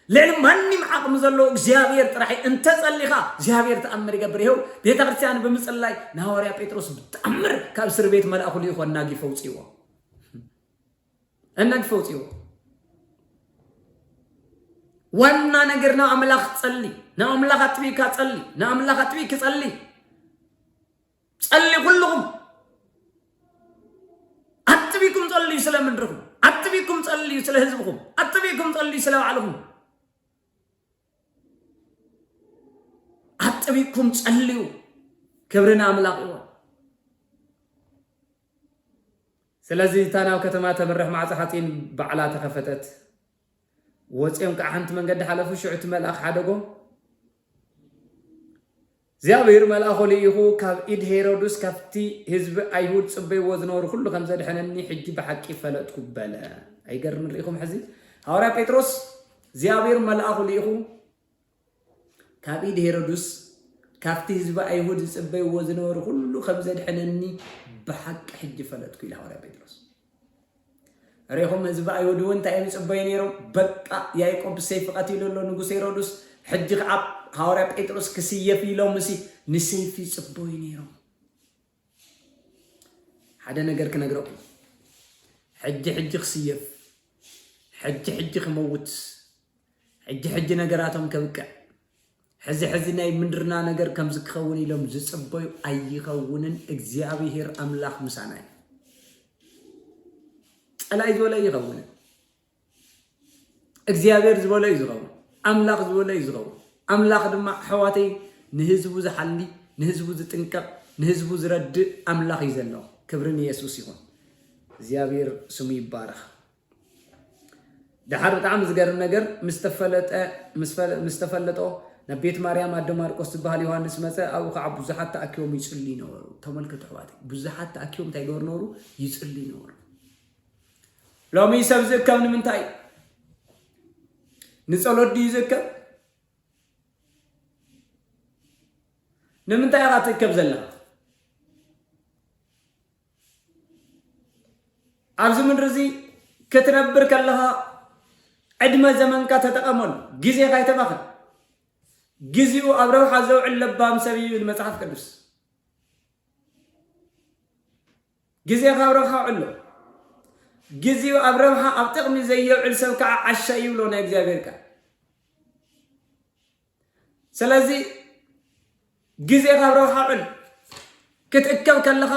A: ልዕሊ ማንም ዓቅሚ ዘሎ እግዚአብሔር ጥራሕ እንተ ጸሊኻ እግዚአብሔር ተአምር ይገብር ይኸው ቤተ ክርስቲያን በምጽላይ ናሐዋርያ ጴጥሮስ ተአምር ካብ እስር ቤት መልአኩ ሊኾና ጊፈውጽይዎ እናግፈውጽይዎ ዋና ነገር ነው አምላክ ጸሊ ነው አምላክ አጥቢካ ጸሊ ነው አምላክ አጥቢክ ጸሊ ጸሊ ሁሉም አጥቢኩም ጸሊ ስለምድርኩም አጥቢኩም ጸሊ ስለ ህዝብኩም አጥቢኩም ጸሊ ስለ ባዕልኩም አጥቢኩም ጸልዩ ክብርና አምላክ ይሁን ስለዚህ ታናው ከተማ ተመረሕ ማዕፀሓቲን ባዕላ ተከፈተት ወጽም ከአንት መንገድ ሓለፉ ሽዑት መልአክ ሓደጎም እግዚአብሔር መልአኹ ለይኹ ካብ ኢድ ሄሮድስ ካፍቲ ህዝብ አይሁድ ጽበይዎ ዝነበሩ ሁሉ ከም ዘድሐነኒ ሕጂ በሐቂ ፈለጥኩ በለ አይገርም ርኢኹም ሕዚ ሐዋርያ ጴጥሮስ እግዚአብሔር መልአኹ ለይኹ ካብ ኢድ ሄሮድስ ካፍቲ ህዝብ አይሁድ ጽበይዎ ዝነበሩ ሁሉ ከም ዘድሐነኒ በሐቂ ሕጂ ፈለጥኩ ኢለ ሐዋርያ ጴጥሮስ ርኢኹም ህዝብ አይሁድ ወንታይ ጽበይ ነይሮም በቃ ያዕቆብ ሰይፍ ቀቲሉሎ ንጉስ ሄሮድስ ሕጂ ከዓ ሐዋርያ ጴጥሮስ ክስየፍ ኢሎምሲ ንሰይፍ ጽበይ ነይሮም ሓደ ነገር ክነግረኩም ሕጂ ክስየፍ ሕጂ ክመውት ሕጂ ነገራቶም ከብቅዕ ሕዚ ናይ ምድርና ነገር ከም ዝክኸውን ኢሎም ዝጽበዩ አይኸውንን እግዚአብሔር አምላክ ምሳና ጸላይ ዝበለ ይኸውን እግዚአብሔር ዝበለ ይዝኸውን አምላክ ዝበለ ይዝኸውን አምላክ ድማ ሕዋተይ ንህዝቡ ዝሐሊ ንህዝቡ ዝጥንቀቅ ንህዝቡ ዝረድ አምላክ ይዘሎ ክብርን ኢየሱስ ይሁን እግዚአብሔር ስሙ ይባረክ ድሓር በጣም ዝገርም ነገር ምስተፈለጦ ነቤት ማርያም አደ ማርቆስ ዝበሃል ዮሐንስ መፀ አው ከዓ ብዙሓት ተኣኪቦም ይጽልዩ ነበሩ ተመልከቱ ሕዋተይ ብዙሓት ተኣኪቦም እንታይ ገበሩ ነበሩ ይጽልዩ ነበሩ ሎሚ ሰብ ዝእከብ ንምንታይ ንጸሎት ድዩ ዝእከብ ንምንታይ ኢኻ ትእከብ ዘለኻ ኣብዚ ምድሪ እዚ ክትነብር ከለኻ ዕድመ ዘመንካ ተጠቐመሉ ግዜኻ ይተባኽን ጊዜው ኣብ ረብሓ ዘውዕል ለባም ሰብ እዩ ይብል መጽሓፍ ቅዱስ ጊዜኻ ኣብ ረብሓ ውዕሎ ጊዜው ኣብ ረብሓ ኣብ ጥቕሚ ዘየውዕል ሰብ ከዓ ዓሻ ይብሎ ናይ እግዚአብሔር ቃል ስለዚ ጊዜኻ ኣብ ረብሓ ውዕል ክትእከብ ከለኻ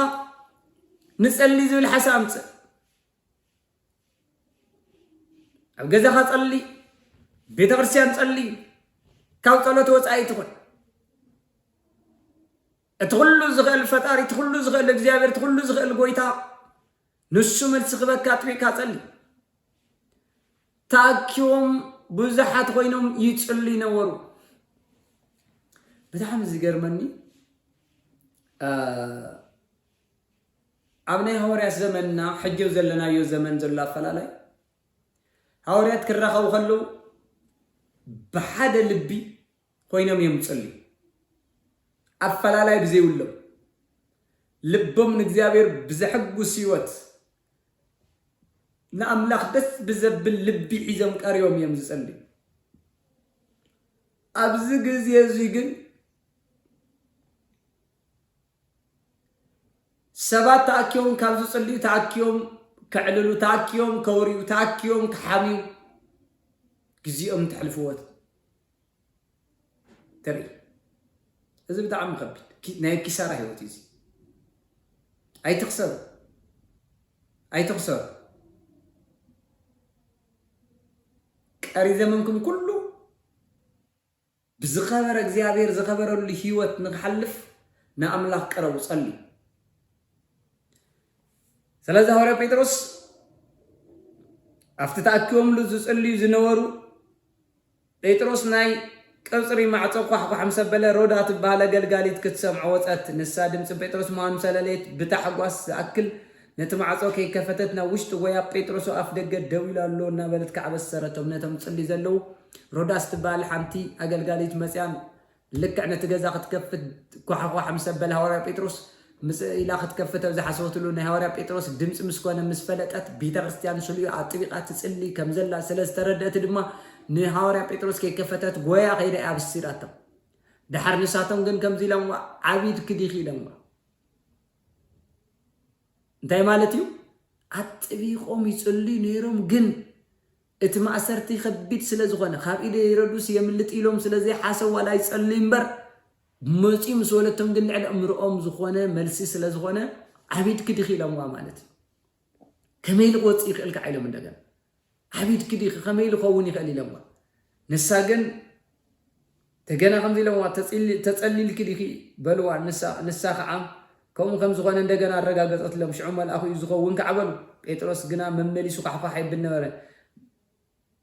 A: ንጸሊ ዝብል ሓሳብ ኣምጽእ ኣብ ገዛኻ ጸሊ ቤተ ክርስቲያን ጸሊ ካብ ጸሎት ወጻኢ ትኹን እቲ ኩሉ ዝኽእል ፈጣሪ እቲ ኩሉ ዝኽእል እግዚአብሔር እቲ ኩሉ ዝኽእል ጎይታ ንሱ መልሲ ክበካ ጥቢካ ጸሊ ተኣኪቦም ብዙሓት ኮይኖም ይጽልዩ ነበሩ ብጣዕሚ ዝገርመኒ أبناء هوريات زمننا حجوا زلنا يو زمن زلا فلالاي هوريات كرخوا وخلوا بحد اللبي خوينهم يمصلي أفلالاي بزيولو لبهم نجزابير بزحق وسيوت نأملاخ دس بزب اللبي عزم كاريوم يمصلي أبزق زيزيقن سبات تأكيوم كابزو صلي تأكيوم كعللو تأكيوم كوريو تأكيوم كحاميو جزيهم تحلفوات تري إذا بدأ عم خبي نايب كسارة هيوتيزي أي تخسر كاري زمنكم كله بزخبر اغزيابير زخبر اللي هيوت نحلف نأملاك قرب صلي سلازا هورا بيتروس افتتاكيوم لزو صلي زنورو بيتروس ناي قصري مع صقح مسبله رودات بالا غلغاليت كتسمع وصت نسا دمص بيتروس ما مسلليت بتحغواس اكل نتمعصو كي كفتتنا وشت ويا بيتروس اف دغ دولالونا بلت كعبسرتهم نتم صلي زلو روداس تبال حمتي اغلغاليت مسيان لك انا تجازا كتكفت كحخ مسبله هورا بيتروس مس الى كتكفته بزح حسوتلو نا هورا بيتروس دمص مسكونه مسفلطت بيت ክርስቲያን شليو اطبيقات تصلي كمزلا سلستردت دما نهارا بيتروس كي كفتت غويا خيدا ابسيراتم دحر نساتم ግን كمزي لهم عبيد كدي خيلهم انتي مالتيو اطبيقوم يصلي نيروم ግን ات ماسرتي خبيت سلازغونه خاب ايده يردوس يملط يلوم سلازي حاسو ولا يصلي امبر مصي مسولتم ግን لعل امرؤم زخونه ملسي سلازغونه عبيد كدي خيلهم مالت كميل قوصي خلك عيلم እንደገና عبيد كدي خميل خوني خلي لما نساجن تجنا خمزي لما تصلي الكدي بلوا نسا خعام كم زغون እንደገና አረጋገጠት ለምሽዑመል አኹ ይዝኸውን ከዓበሉ ጴጥሮስ ግና መመሊሱ ከሐፋ ይብነበረ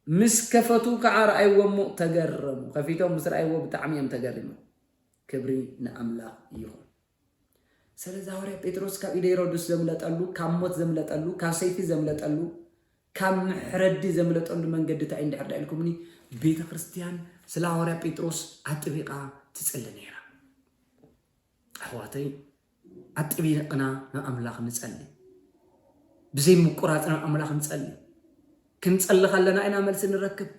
A: مسكفتو كعرأي ومو تجرمو خفيتهم مسرأي وبتعميم تجرمو كبري نأملا يهون سلازا هوري بيتروس كا إيدي رودوس زملت ألو كاموت زملت ألو كاسيفي زملت ألو كام حردي زملت ألو من قد تعين دي حرد لكمني بيت كريستيان سلا هوري بيتروس عطبيقا تسأل نيرا أخواتي عطبيقنا نأملا نسألي بزي مقراتنا نأملا نسألي كنصلي خلنا اينا ملس نركب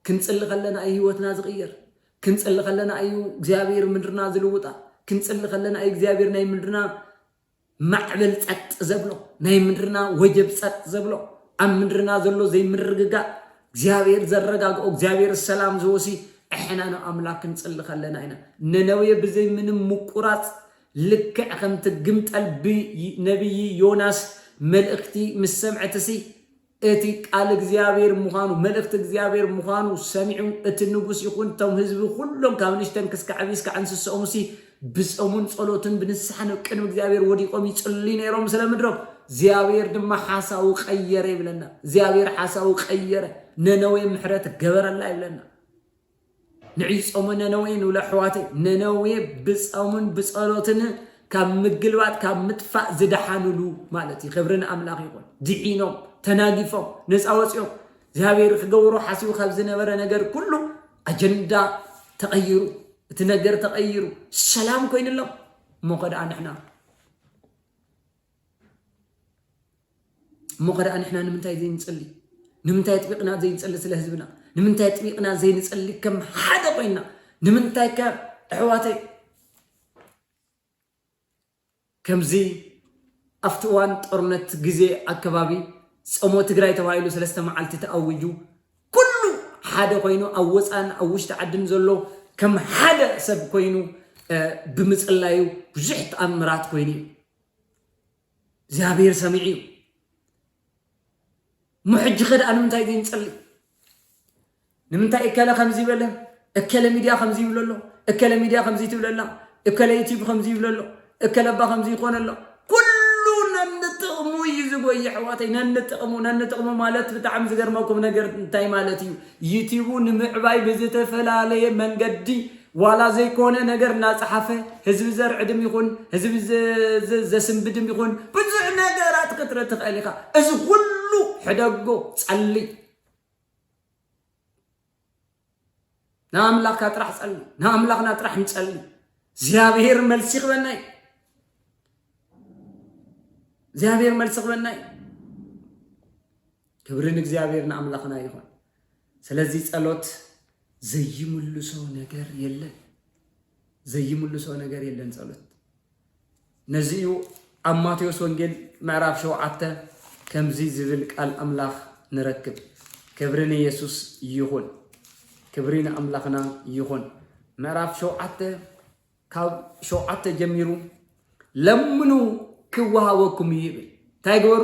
A: كنصلي خلنا اي هوتنا زغير كنصلي خلنا اي እግዚአብሔር ምድርና ዝልውጣ كنصلي خلنا اي እግዚአብሔር ናይ ምድርና ማዕበል ጸጥ ዘብሎ ናይ ምድርና ወጀብ ጸጥ ዘብሎ አም ምድርና ዘሎ ዘይ ምርግጋ እግዚአብሔር ዘረጋግኦ እግዚአብሔር ሰላም ዘወሲ احنا ነው አምላክ كنصلي خلنا اينا ነነዌ በዘይ ምንም ሙቁራት ልክ አከምት ግምጠል ነብይ ዮናስ መልእክቲ መስምዕትሲ اتي قال እግዚአብሔር ሙኻኑ መልእክት እግዚአብሔር ሙኻኑ ሰሚዑ እቲ ንጉስ ይኹን ተም ህዝብ ሁሉም ካብንሽተን ከስካዕቢስ ከአንስሰሙሲ ብጾሙን ጸሎትን ብንስሐነ ቅድም እግዚአብሔር ወዲቆም ይጽልይ ነይሮም ስለምድሮም እግዚአብሔር ድማ ሓሳው ቀየረ ይብለና እግዚአብሔር ሓሳው ቀየረ ነነዌ ምሕረት ገበረላ ይብለና ንዒ ጾመነ ነነዌ ንለሕዋተ ነነዌ ብጾሙን ብጸሎትን ካብ ምግልባት ካብ ምጥፋእ ዝደሓንሉ ማለት ይኽብርን አምላኽ ይኹን ዲዒኖም تناقفهم نسأوسيهم زهابير خجورو حسيو خبزنا برا نجار كله أجندة تغيروا تنجر تغيروا السلام كوين الله مو قد عن إحنا مو قد عن إحنا نمنتهي زين نصلي نمنتهي تبيقنا زين نصلي سله حزبنا نمنتهي تبيقنا زين نصلي كم حدا بيننا نمنتهي كحواتي كم زي أفتوان طرنت جزء أكبابي صمو تግራይ ተባይሉ ሰለስተ መዓልቲ ተአውጁ ኩሉ ሓደ ኮይኑ አወፃን አውሽተ ዓድን ዘሎ ከም ሓደ ሰብ ኮይኑ ብምጽላዩ ብዙሕ ተአምራት ኮይኑ እግዚአብሔር ሰሚዑ ሙሕጅ ኸድ አንምታይ ይንጽል ንምንታይ እከለ ከምዚ ይበለ እከለ ሚዲያ ከምዚ ይብለሎ እከለ ሚዲያ ከምዚ ትብለላ እከለ ዩቲዩብ ከምዚ ይብለሎ እከለ ባ ከምዚ ይኮነሎ يزوي حواتي ننتقمو مالت بتعم زغرمكم نجر انتي مالتي يوتيوب نمعباي بزتفلاليه منقدي ولا زي كونه نجر ناصحفه حزب زرع دم يكون حزب ز سنبدم يكون بزح ብዙሕ ነገራት ክትርኢ ትኽእል ኢኻ እዚ ኩሉ ሕደጎ ጸልይ ንኣምላኽካ ጥራሕ ጸልይ ንኣምላኽና ጥራሕ ንጸልይ እግዚኣብሔር መልሲ ክበና እዩ እግዚአብሔር መልስ ክበና እዩ ክብሪ ንእግዚአብሔር ንኣምላኽና ይኹን ስለዚህ ጸሎት ዘይምልሶ ነገር የለን ዘይምልሶ ነገር የለን ጸሎት ነዚዩ ኣብ ማቴዎስ ወንጌል ምዕራፍ 7 ከምዚ ዝብል ቃል ኣምላኽ ንረክብ ክብሪ ንኢየሱስ ይኹን ክብሪ ንኣምላኽና ይኹን ምዕራፍ 7 ካብ 7 ጀሚሩ ለምኑ ክወሃበኩም ይብል እንታይ ግበሩ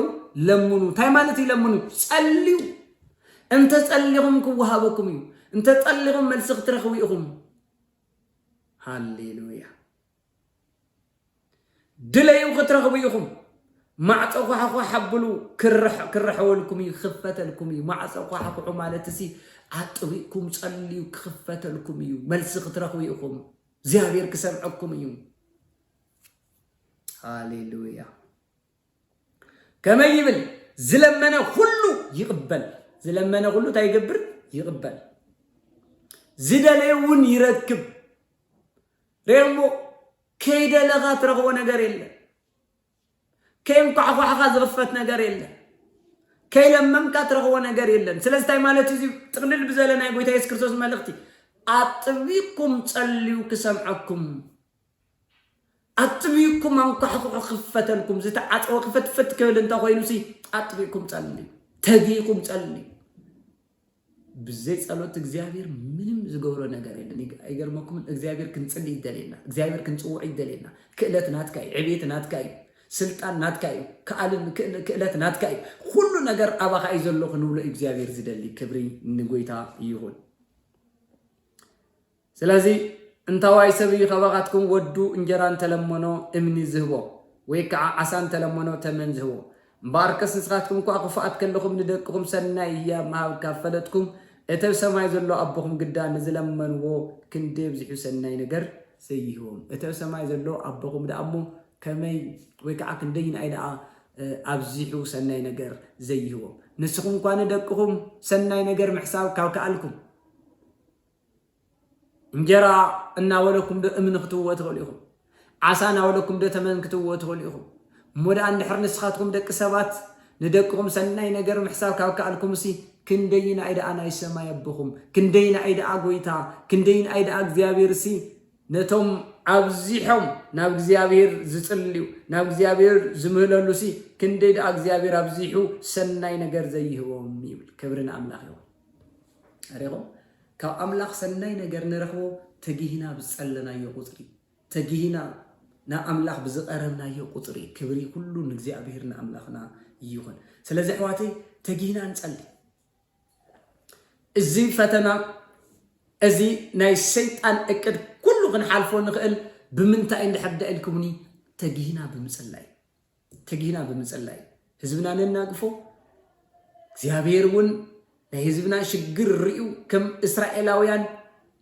A: ለምኑ እንታይ ማለት ይለምኑ ጸልዩ እንተ ጸልዩም ክወሃበኩም እዩ እንተ ጸልዩም መልሲ ክትረኽቡ ኢኹም ሃሌሉያ ድለዩ ክትረኽቡ ኢኹም ማዕጾ ኳሓኳ ሓብሉ ክረሕወልኩም እዩ ክኽፈተልኩም እዩ ማዕጾ ኳሓኩዑ ማለት እሲ ኣጥቢቅኩም ጸልዩ ክኽፈተልኩም እዩ መልሲ ክትረኽቡ ኢኹም እግዚአብሔር ክሰምዐኩም እዩ ሃሌሉያ ከመይ ይብል ዝለመነ ሁሉ ይቕበል ዝለመነ ሁሉ ታይገብር ይቕበል ዝደለየውን ይረክብ ረሞ ከይደለኻ ትረኽቦ ነገር የለ ከይንኳዕኳዕኻ ዝኽፈት ነገር የለ ከይለመምካ ትረኽቦ ነገር የለን ስለዚ እንታይ ማለት እዚ ጥቕልል ብዘለ ናይ ጎይታ ኢየሱስ ክርስቶስ መልእኽቲ ኣጥቢቅኩም ጸልዩ ክሰምዐኩም ኣጥቢቅኩም አንኳሕኩዑ ክፈተልኩም ዝተዓፀወ ክፈትፈት ክብል እንታ ኮይኑሲ ኣጥቢቅኩም ጸልዩ ተጊይኩም ጸልዩ ብዘይ ጸሎት እግዚአብሔር ምንም ዝገብሮ ነገር የለን አይገርመኩም እግዚአብሔር ክንጽልይ ይደለና እግዚአብሔር ክንጽውዕ ይደለና ክእለት ናትካ ዕቤት ናትካ ስልጣን ናትካ ክእለት ናትካ ሁሉ ነገር ኣባኻ እዩ ዘሎ ክንብሎ እግዚአብሔር ዝደሊ ክብሪ ንጎይታ ይሁን ስለዚ እንታዋይ ሰብይ ኸባኻትኩም ወዱ እንጀራን ተለመኖ እምኒ ዝህቦ ወይ ከዓ ዓሳን ተለመኖ ተመን ዝህቦ ባርከስ ንስኻትኩም ኳ ክፉኣት ከለኹም ንደቅኹም ሰናይ እያ መሃብ ካፈለጥኩም እተብ ሰማይ ዘሎ ኣቦኹም ግዳ ንዝለመንዎ ክንደይ ብዙሕ ሰናይ ነገር ዘይህቦም እተብ ሰማይ ዘሎ ኣቦኹም ደኣሞ ከመይ ወይ ከዓ ክንደይ ናይ ደኣ ኣብዚሑ ሰናይ ነገር ዘይህቦም ንስኹም ኳ ንደቅኹም ሰናይ ነገር ምሕሳብ ካብ ከኣልኩም እንጀራ እናወለኩም ዶ እምኒ ክትውዎ ትኽእሉ ኢኹም ዓሳ እናወለኩም ዶ ተመን ክትውዎ ትኽእሉ ኢኹም ሞዳ እንድሕር ንስኻትኩም ደቂ ሰባት ንደቅኹም ሰናይ ነገር ምሕሳብ ካብ ከኣልኩም ሲ ክንደይና ኣይደኣ ናይ ሰማይ ኣቦኹም ክንደይና ኣይደኣ ጎይታ ክንደይና ኣይደኣ እግዚአብሔር ሲ ነቶም ኣብዚሖም ናብ እግዚአብሔር ዝጽልዩ ናብ እግዚአብሔር ዝምህለሉ ሲ ክንደይ ደኣ እግዚአብሔር ኣብዚሑ ሰናይ ነገር ዘይህቦም ይብል ክብሪ ንኣምላኽ ይኹን ኣሪኹም ካብ ኣምላኽ ሰናይ ነገር ንረኽቦ ተጊህና ብዝጸለናዮ ቁፅሪ ተጊህና ናብ ኣምላኽ ብዝቐረብናዮ ቁፅሪ ክብሪ ኩሉ ንእግዚአብሔር ንኣምላኽና ይኹን ስለዚ ኣሕዋተይ ተጊህና ንጸልይ እዚ ፈተና እዚ ናይ ሰይጣን እቅድ ኩሉ ክንሓልፎ ንኽእል ብምንታይ እንድሕር ኢልኩምኒ ተጊህና ብምጽላይ ህዝብና ነናግፎ እግዚአብሔር እውን ናይ ህዝብና ሽግር ርዩ ከም እስራኤላውያን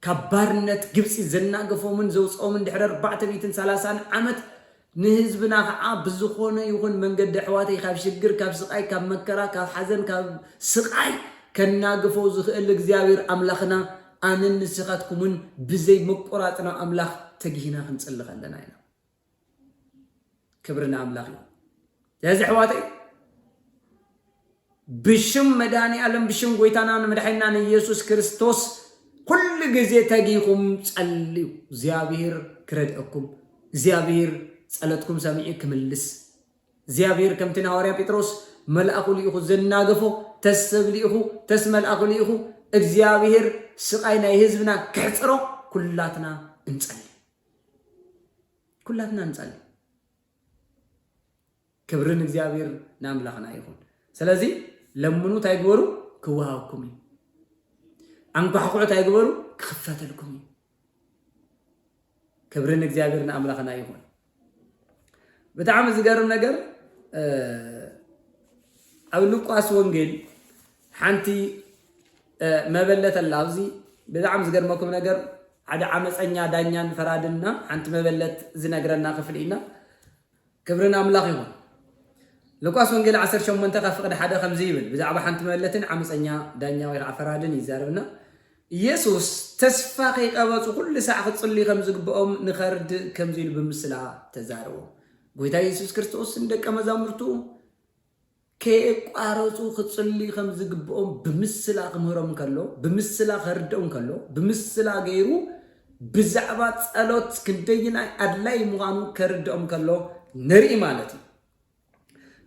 A: ካብ ባርነት ግብፂ ዘናገፎምን ዘውፅኦምን ድሕሪ 430 ዓመት ንህዝብና ከዓ ብዝኾነ ይኹን መንገዲ ኣሕዋተይ ካብ ሽግር ካብ ስቃይ ካብ መከራ ካብ ሓዘን ካብ ስቃይ ከናግፎ ዝኽእል እግዚአብሔር ኣምላኽና ኣነን ንስኻትኩምን ብዘይ መቆራፅና ኣምላኽ ተጊህና ክንጽሊ ከለና ኢና ክብርና ኣምላኽ እዩ ስለዚ ኣሕዋተይ ብሽም መድኃኒ ዓለም ብሽም ጎይታና መድኃኒና ኢየሱስ ክርስቶስ ኩሉ ግዜ ተጊኹም ጸልዩ እግዚአብሔር ክረድአኩም እግዚአብሔር ጸሎትኩም ሰሚዑ ክምልስ እግዚአብሔር ከምቲ ሐዋርያ ጴጥሮስ መልአኹ ልኢኹ ዘናገፎ ተሰብ ልኢኹ ተስ መልአኹ ልኢኹ እግዚአብሔር ስቃይ ናይ ህዝብና ክሕፅሮ ኩላትና እንጸልይ ክብርን እግዚአብሔር ንኣምላኽና ይኹን ስለዚ ለምኑ ታይግበሩ ክወሃብኩም እዩ አንኳሕኩዑ ታይግበሩ ክኽፈተልኩም እዩ ክብርን እግዚአብሔር ንኣምላኽና ይኹን ብጣዕሚ ዝገርም ነገር ኣብ ሉቃስ ወንጌል ሓንቲ መበለት ኣላ ኣብዚ ብጣዕሚ ዝገርመኩም ነገር ሓደ ዓመፀኛ ዳኛን ፈራድና ሓንቲ መበለት ዝነግረና ክፍሊ ኢና ክብርን ኣምላኽ ይኹን لوقاس وانجيل 18 فقد حدا خمزيبل بزعبه حنت ملتن عمصኛ ዳኛ ወይ አፈራድን ይዛረብና ኢየሱስ ተስፋ ከይቀበጹ ሁሉ ሰዓት ጽልይ ከምዝግበኦም ንኸርድ ከምዚል ብምስላ ተዛረቡ ጎይታ ኢየሱስ ክርስቶስ እንደቀ መዛሙርቱ ከቋረጹ ክጽልይ ከምዝግበኦም ብምስላ ክምህሮም ከሎ ብምስላ ከርደኦም ከሎ ብምስላ ገይሩ ብዛዕባ ጸሎት ክንደይና አድላይ ምዃኑ ከርደኦም ከሎ ንርኢ ማለት እዩ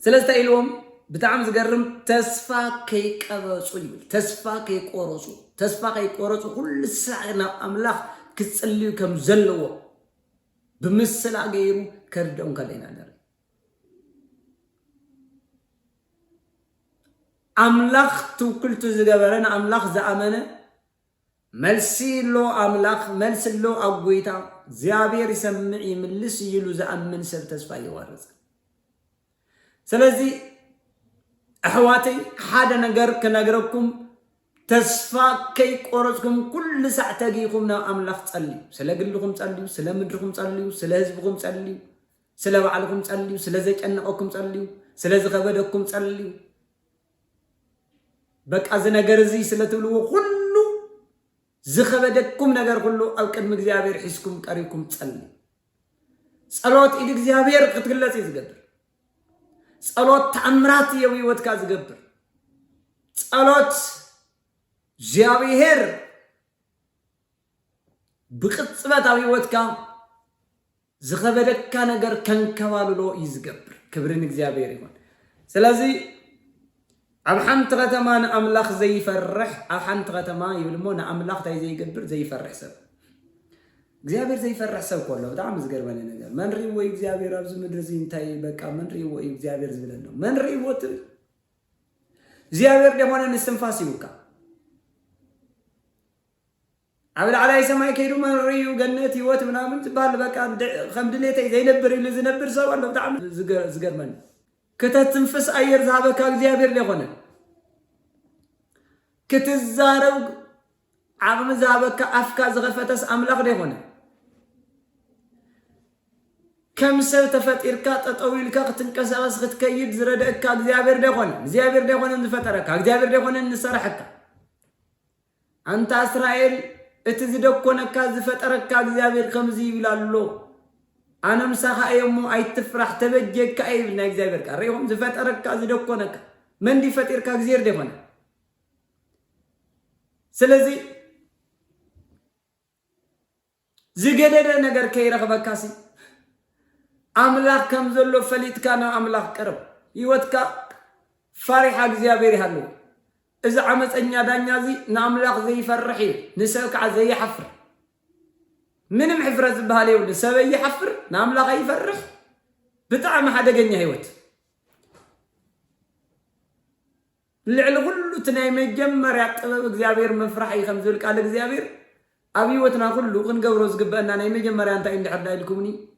A: سلسة إلهم بتعم زجرم تسفى كي كبرصو يقول تسفى كي قرصو كل ساعة أملاخ كتسليو كم زلوا بمثل غيره كردون كلينا نرى أملاخ توكل تزجبرنا أملاخ زأمنة ملسيلو أملاخ ملسلو أبويتا زيابير يسمعي من لسيلو زأمن سر تسفى يورز سلازي أحواتي حدا نجر كنجركم تسفى كي قرصكم كل ساعة تجيكم نا أملاخ تصلي سلا قلكم تصليو سلا مدركم تصليو سلا هزبكم تصليو سلا وعلكم تصليو سلا زيك أنكم تصليو سلا زغبدكم تصليو بك أذن جرزي سلا تقولوا كله زغبدكم نجر كله أو كم እግዚአብሔር حسكم قريكم تصلي صلوات إلى እግዚአብሔር قتقلت يزقدر ጸሎት ተአምራት የውይወት ካዝገብር ጸሎት እግዚአብሔር ብቅጽበታዊ ወትካ ዝኸበደካ ነገር ከንከባልሎ ይዝገብር ክብርን እግዚአብሔር ይሁን ስለዚህ ኣብ ሓንቲ ከተማ ንኣምላኽ ዘይፈርሕ ኣብ ሓንቲ ከተማ ይብልሞ ንኣምላኽ ታይ ዘይገብር ዘይፈርሕ ሰብ እግዚአብሔር ዘይፈርሕ ሰብ ኮሎ በጣም ዝገርመኝ ነገር መንሪ ወይ እግዚአብሔር አብዝ ምድር ዝንታይ በቃ መንሪ ወይ እግዚአብሔር ዝብለን ነው መንሪ ወት እግዚአብሔር ደሞነ ንስንፋስ ይውካ አብል አላይ ሰማይ ከይዱ መንሪ ገነት ህይወት ምናምን ትባል በቃ ከምድሌተ ዘይነብር ይል ዝነብር ሰው አለ በጣም ዝገርመኝ ከተትንፈስ አየር ዛበካ እግዚአብሔር ለሆነ ክትዛረው ዓለም ዛበካ አፍካ ዝገፈተስ አምላክ ለሆነ كم سر تفتيرك تطويلك تنكسرس ختكيد زردك እግዚአብሔር ደሆነ እንፈጠረካ እግዚአብሔር ደሆነ እንሰራሐካ አንተ እስራኤል እትዝደኮነካ ዝፈጠረካ እግዚአብሔር ከምዚ ይብላሎ አነም ሰኻየሙ አይትፍራህ ተበጀካ አይብልና እግዚአብሔር ቀረይሁም ዝፈጠረካ ዝደኮነካ ምን ዲፈጠርካ እግዚአብሔር ደሆነ ስለዚህ ዝገደደ ነገር ከይረኸበካሲ أملاك كم زلوا فليت كان أملاك قرب يوتك فرح እግዚአብሔር ያለው إذا عمت أن يدانيا زي نأملاك زي فرحي نسوك زي حفر من محفرة بهالي ونسوي حفر نأملاك يفرح بتعم حدا جنيه هيوت اللي كله تنايم يجمر يعتبر እግዚአብሔር مفرحي خمزول قال እግዚአብሔር أبيوتنا كله كنجبروز جبنا نايم يجمر أنت عند حدا الكومني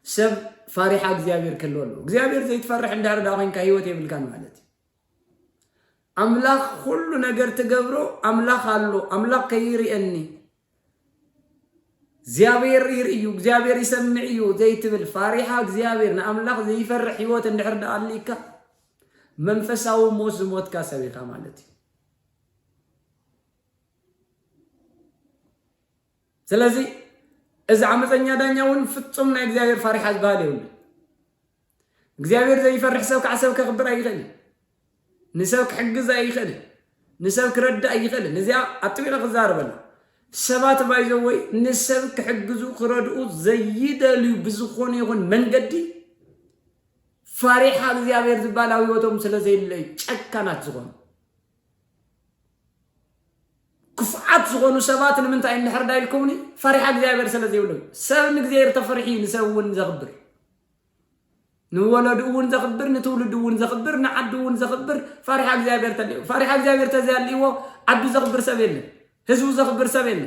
A: سب فرح እግዚአብሔር ከለሎ እግዚአብሔር ዘይትፈርሕ እንዳርዳኸን ከህይወት ይብልካን ማለት አምላክ ሁሉ ነገር ተገብሮ አምላክ አሎ አምላክ ከይሪእኒ እግዚአብሔር ይርዩ እግዚአብሔር ይሰምዕዩ ዘይትብል ፈሪሃ እግዚአብሔር ንአምላክ ዘይፈርሕ ህይወት እንድሕርዳ አሊካ መንፈሳው ሞት ካሰቢካ ማለት ስለዚህ إذا عمتني دانيون فتمنا إخبار فرح باليون إخبار زي فرح سوك عسوك خبر أي خلي نسوك حجز أي خلي نسوك رد أي خلي نزيا أطويل غزار بنا سبات بايزوي نسوك حجزو خردو زيد اللي بزخون يكون من قدي فرح إخبار زبالة ويوتهم سلزي اللي شكانات زخون كفعات زغونو سبات من تاع النحر الكوني فرح እግዚአብሔር ስለዚህ ይውል ሰብን እግዚአብሔር ተፈርሒ ንሰውን ዘኽብር ንወለዱውን ዘኽብር ንትውልዱውን ዘኽብር ንዓዱውን ዘኽብር فرح እግዚአብሔር ተልዩ فرح እግዚአብሔር ተዛልይዎ ዓዱ ዘኽብር ሰብ የለ ህዝቡ ዘኽብር ሰብ የለ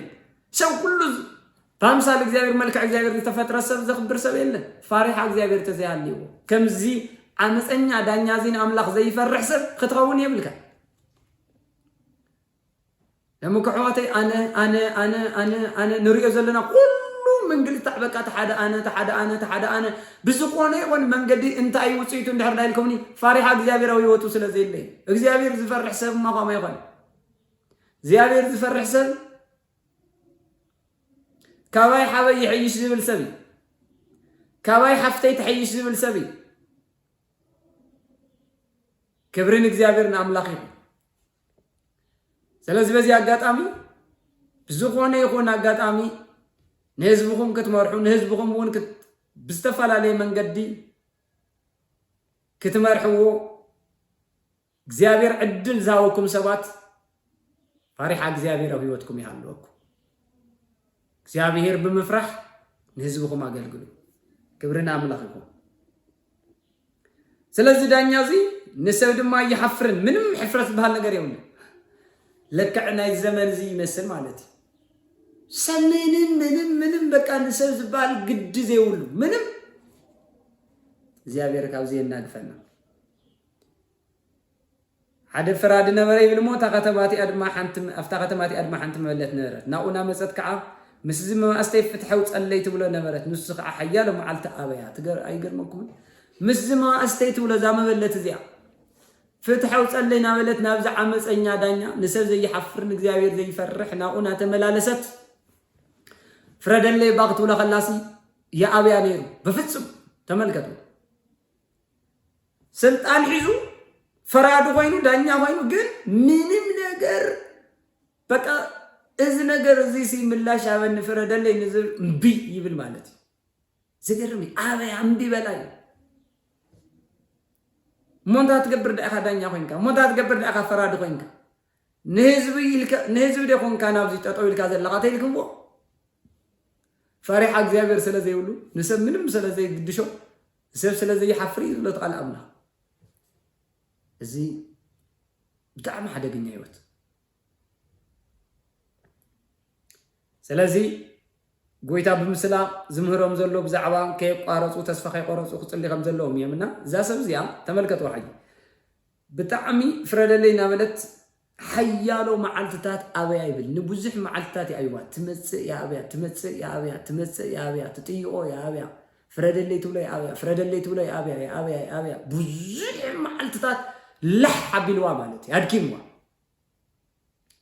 A: ሰው ሁሉ በአምሳል እግዚአብሔር መልክ እግዚአብሔር ተፈጥረ ሰብ ዘኽብር ሰብ የለ فرح እግዚአብሔር ተዛልይዎ ከምዚ አመፀኛ ዳኛ ዚን አምላኽ ዘይፈርሕ ሰብ ክትኸውን ይብልካ لما كحواتي أنا نريد زلنا كله منقل تعبك تحدا أنا بزقوني يقول منقدي أنت أي وصيت ندحر دايلكمني فارحة إغزابير أو يوتو سلازي اللي إغزابير زفرح سب ما قام يقول زيابير زفرح سب كواي حبي يحيش زبل سبي كواي حفتي تحيش زبل سبي كبرين إغزابيرنا أملاقي سلازي بزي أقاطامي بزقوني يقول أقاطامي نهزبكم كتمرحو نهزبكم ون بستفال عليه من قدي كتمرحو እግዚአብሔር ዕድል ዛወኩም ሰባት ፈሪሃ እግዚአብሔር ህይወትኩም ያለውኩ እግዚአብሔር በመፍራህ ለህዝብኩም አገልግሉ ክብርና አምላክኩ ስለዚህ ዳኛዚ ንሰብ ድማ ይሐፍርን ምንም ሕፍረት ባህል ነገር ይሁን ለከዕና ዘመን ዚ ይመስል ማለት ምንም በቃ ንሰብ ዝባል ግድ ዘይውሉ ምንም እግዚአብሔር ካብዚ እናግፈና ሓደ ፍራድ ነበረ ይብልሞ ታከተማቲ አድማ ሓንቲ አፍታ ከተማቲ አድማ ሓንቲ መለት ነበረት ናኡና መፀት ከዓ ምስ ዝም ማስተይ ፍትሐው ጸለይት ብሎ ነበረት ንሱ ከዓ ሓያለ መዓልተ አበያ ትገር አይገርመኩም ምስ ዝም ማስተይ ብሎ ዛመበለት እዚያ ፍትሐው ጸለይና በለት ናብዛ ዓመፀኛ ዳኛ ንሰብ ዘይሐፍርን እግዚአብሔር ዘይፈርሕ ናኡና ተመላለሰት ፍረደለይ ባቅቱ ለኸላሲ የአብያ ነሩ በፍጹም ተመልከቱ ስልጣን ይዙ ፈራዱ ሆይኑ ዳኛ ሆይኑ ግን ምንም ነገር በቃ እዚ ነገር እዚ ሲምላሽ አበን ፍረደለይ ንዝብ እምቢ ይብል ማለት ዝገርም አብያ እምቢ በላይ ሞንታት ገብር ዳኻ ዳኛ ሆይንካ ሞንታት ገብር ዳኻ ፈራዱ ሆይንካ ንህዝብ ደኾንካ ናብዚ ጠጠው ኢልካ ዘለኻ ተይልክዎ ፈሪሃ እግዚአብሔር ስለዚህ ሁሉ ንሰብ ምንም ስለዚህ ግድሾ ሰብ ስለዚህ ይሐፍሪ ዝለት ቃል አምና እዚ በጣም አደገኛ ህይወት ስለዚህ ጎይታ በምስላ ዝምህሮም ዘሎ ብዛዕባ ከይቋረጹ ተስፋ ከይቆረጹ ክጽሊ ከም ዘለዎም የምና እዛ ሰብ እዚኣ ተመልከቱ ሓይ ብጣዕሚ ፍረደለይና በለት ሓያሎ መዓልትታት አብያ ይብል ንብዙሕ መዓልትታት አይዋ ትመጽእ ያብያ ትመጽእ ያብያ ትመጽእ ያብያ ትጥይቆ ያብያ ፍረደለይ ትብሎ ያብያ ፍረደለይ ትብሎ ያብያ ያብያ ያብያ ብዙሕ መዓልትታት لح حبيلوا مالتي هادكيموا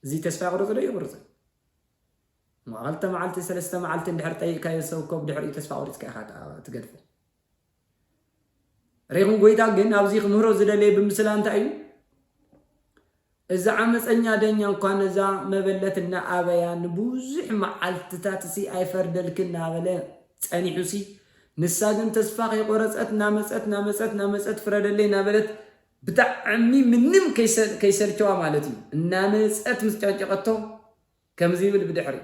A: زي تسفى قرص له يقرص ما غلطه معلتي ثلاثه معلتي اندحر طيق كاي سوكوب دحر تسفى قرص كاي خاطا تقدفو ريغون غويتا ግን ኣብዚ ክምሮ ዝደለይ ብምስላ እንታይ እዩ እዛ ዓመፀኛ ደኛ እንኳን እዛ መበለትና አበያ ንብዙሕ መዓልትታት ሲ አይፈርደልክና በለ ጸኒሑሲ ንሳ ግን ተስፋ ከይቆረጸት ናመፀት ፍረደለይና በለት بتعمي منم كيسرتوا مالتي إنما سأت مستنقطه كم زيبل بدحري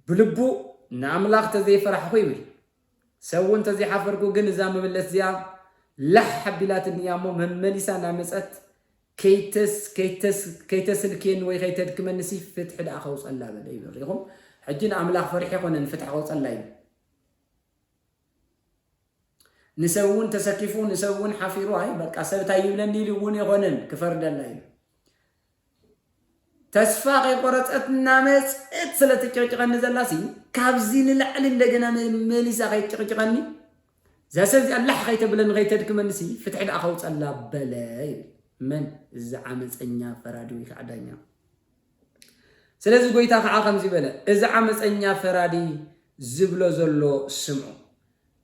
A: بلبو نعملاق تزي فرح خويبل سوون تزي حفركو جن زام بالله زيام لح بلات النيامو من مليسا نعمسات كيتس الكين ويخيتد كمان نسيف فتح الأخوص الله بلاي بريهم حجنا عملاق فرح يكون نفتح خوص الله نسوون تسكفون نسوون حفيروا هاي بقى سبتا يبلني لون يغنن كفرد الله تسفاق قرصتنا مسات سلتچققن زلاسي كابزين العل እንደገና መልሳ ከይጭቅጭቀኒ ዘሰዚ الله ከይተብለን ከይተድክመንሲ ፍትሕ አኸው ጸላ በላይ من እዛ ዓመፀኛ ፈራዲ ይካዳኛ ስለዚህ ጎይታ ከዓ ከምዚ በለ እዛ ዓመፀኛ ፈራዲ ዝብሎ ዘሎ ስምዑ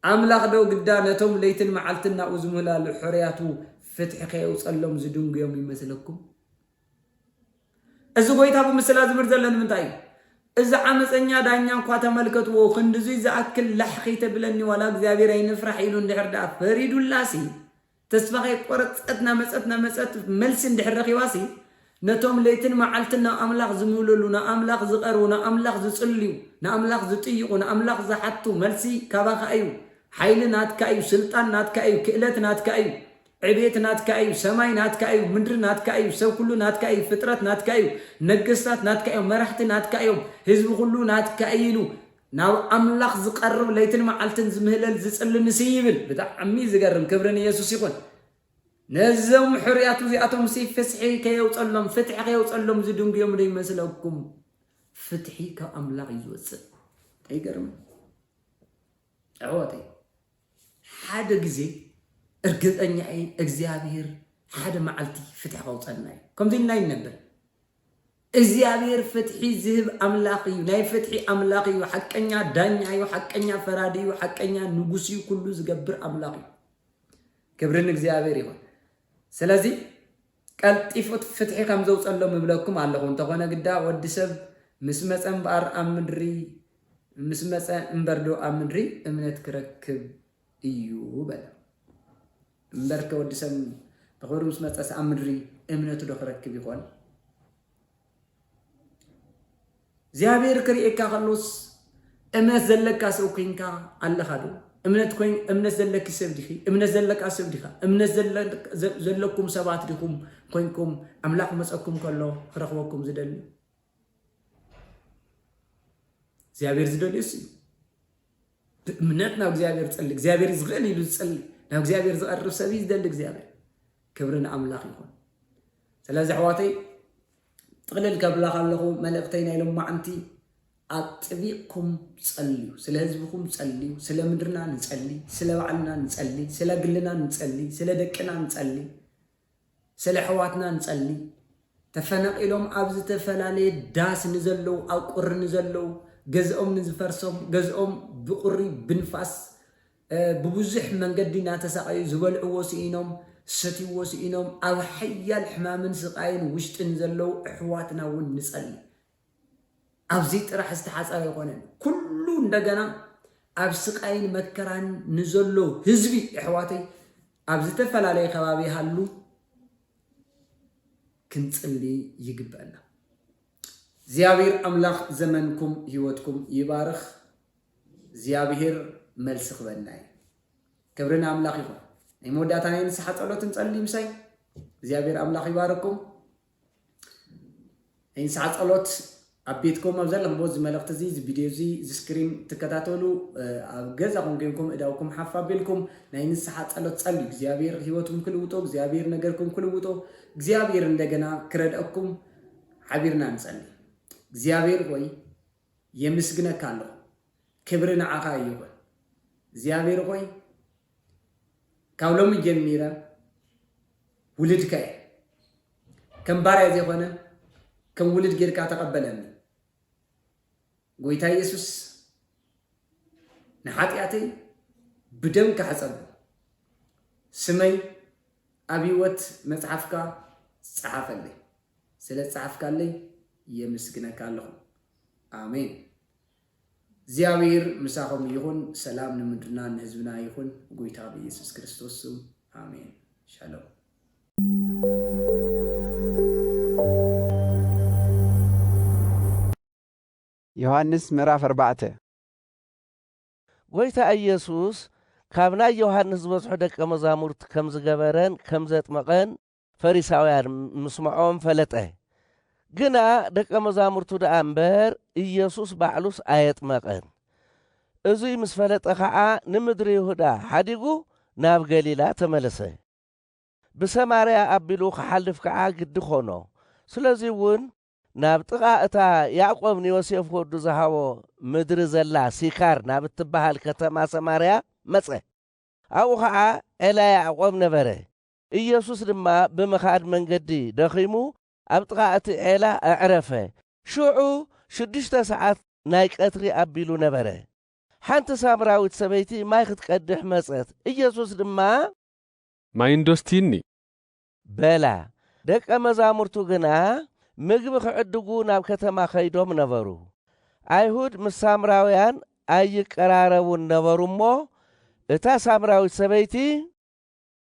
A: أملاك دو قدانتهم ليتن معلتنا أزمهلا لحرياتو فتح خيو صلهم زدونغ يوم يمثلكم إذا قويتها بمثلا زمرزلن من تاي إذا عمس أنيا دانيا قواتا ملكتو وخندزو إذا أكل لحقي تبلني ولا እግዚአብሔር ينفرح يلون دحردا فريدو اللاسي تسبقي قرص أتنا مسأت ملس دحرقي واسي نتوم ليتن معلتنا أملاك زمولولنا أملاك زقرونا أملاك زصليو نا أملاك زطيقنا أملاك زحطو ملسي كباخ أيو حيل ناتك أيو سلطان ناتك أيو كئلت ناتك أيو عبيت ناتك أيو سماي ناتك أيو مندر ناتك أيو سو كله ناتك أيو فطرت ناتك أيو نقصات ناتك أيو مرحت ناتك أيو حزب كله ناتك أيلو ناو أملاك زقرب ليتن معلتن زمهلل زصل نسيبل بتاع عمي زقرم كبرن يسوع يقول نزم حرياتو زي أتوم سي فسحي كيوصلهم فتح كيوصلهم زدونغ يوم دي مسلكم فتحي كأملاق يزوص أيقرم عواتي حدا جزي أركض أني عين إجزابير حدا معلتي فتح غوصنا كم دين ناين نبر إجزابير فتحي زهب أملاقي ناي فتحي أملاقي وحكنيا دانيا وحكنيا فرادي وحكنيا نجوسي كله زجبر أملاقي كبرن إجزابير يقول سلازي قال طيفت فتحي كم زوص الله مبلغكم علىكم تقولنا قدا ودسب مسمس أمبار أمدري مسمس أمبردو أمدري أمنت كركب إيو بلا أمبرك ودسب تقول مسمس أمدري أمنت دو كركب يقول زيابير كريئك خلص أمنت زلك أسوكينك الله خدو أمنت كوين أمنت زلك سبديخي أمنت زلك أسبديخا أمنت زلكم سبات ديكم كوينكم أملاك مسأكم كله خرخوكم زدل زيابير زدل يسي أمنتنا وزيابير تسألك زيابير زغلي لو تسألك ناو زيابير زغرب سبيز دلك زيابير كبرنا أملاك يكون سلازي حواتي تقلل كبلاخ الله ملقتين إلهم معنتي أتبيكم تسأليو سلا هزبكم تسأليو سلا مدرنا نتسألي سلا وعلنا نتسألي سلا قلنا نتسألي سلا دكنا نتسألي سلا حواتنا نتسألي تفنق إلهم أبز تفلالي داس نزلو أو قر نزلو جزءهم نزفرسهم جزءهم بقري بنفاس ببزح من قدنا تساقي زبل وسئينهم ستي وسئينهم أو حيا الحمام سقاين وشت نزلو حواتنا ونسألي أبزيت راح استحصل يقولن كله ندجنا أبسقين مكران نزلوا هزبي إخواتي أبزيت فلالي خوابي هالو كنت اللي يقبلنا زيابير أملاخ زمنكم هيوتكم يبارخ زيابير ملسخ بناي كبرنا أملاخ يقول يموداتنا ينسحت الله تنصلي مساي زيابير أملاخ يبارككم ينسحت الله أبيتكم أبزلهم بوز ملقت زي فيديو زي سكرين تكتاتولو أجازكم جيمكم إداوكم حفا بالكم نين الساعات الله تصلي زيابير هيوتكم كل وطو زيابير نجركم كل وطو زيابير ندجنا كردكم حبيرنا نصلي زيابير قوي يمسجنا كله كبرنا عقايقه زيابير قوي كولهم جميرة ولد كاي كم بارع زي خنا كم ولد غير كاتقبلني قويتا يسوس نحاتياتي بدم كحسب سمي أبيوت مصحفك صحف لي سلا صحفك لي يمسكنك الله آمين زياوير مساهم يكون سلام نمدنا نهزبنا يكون قويتا بيسوس كريستوس آمين شالوم
B: ዮሐንስ ምዕራፍ 4
C: ጎይታ ኢየሱስ ካብና ዮሐንስ በጽሑ ደቀ መዛሙርት ከም ዝገበረን ከም ዘጥመቐን ፈሪሳውያን ምስምዖም ፈለጠ ግና ደቀ መዛሙርቱ ደኣ እምበር ኢየሱስ ባዕሉስ ኣየጥመቐን እዙይ ምስ ፈለጠ ከዓ ንምድሪ ይሁዳ ሓዲጉ ናብ ገሊላ ተመለሰ ብሰማርያ ኣቢሉ ክሓልፍ ከዓ ግዲ ኾኖ ስለዚ እውን ናብ ጥቓ እታ ያዕቆብ ንዮሴፍ ወዱ ዝሃቦ ምድሪ ዘላ ሲካር ናብ እትበሃል ከተማ ሰማርያ መጸ ኣብኡ ከዓ ዔላ ያዕቆብ ነበረ ኢየሱስ ድማ ብምኻድ መንገዲ ደኺሙ ኣብ ጥቓ እቲ ዔላ ኣዕረፈ ሽዑ 6 ሰዓት ናይ ቀትሪ ኣቢሉ ነበረ ሓንቲ ሳምራዊት ሰበይቲ ማይ ክትቀድሕ መጸት ኢየሱስ ድማ
D: ማይ እንዶስቲኒ
C: በላ ደቀ መዛሙርቱ ግና ምግቢ ክዕድጉ ናብ ከተማ ኸይዶም ነበሩ ኣይሁድ ምስ ሳምራውያን ኣይቀራረቡን ነበሩ እሞ እታ ሳምራዊት ሰበይቲ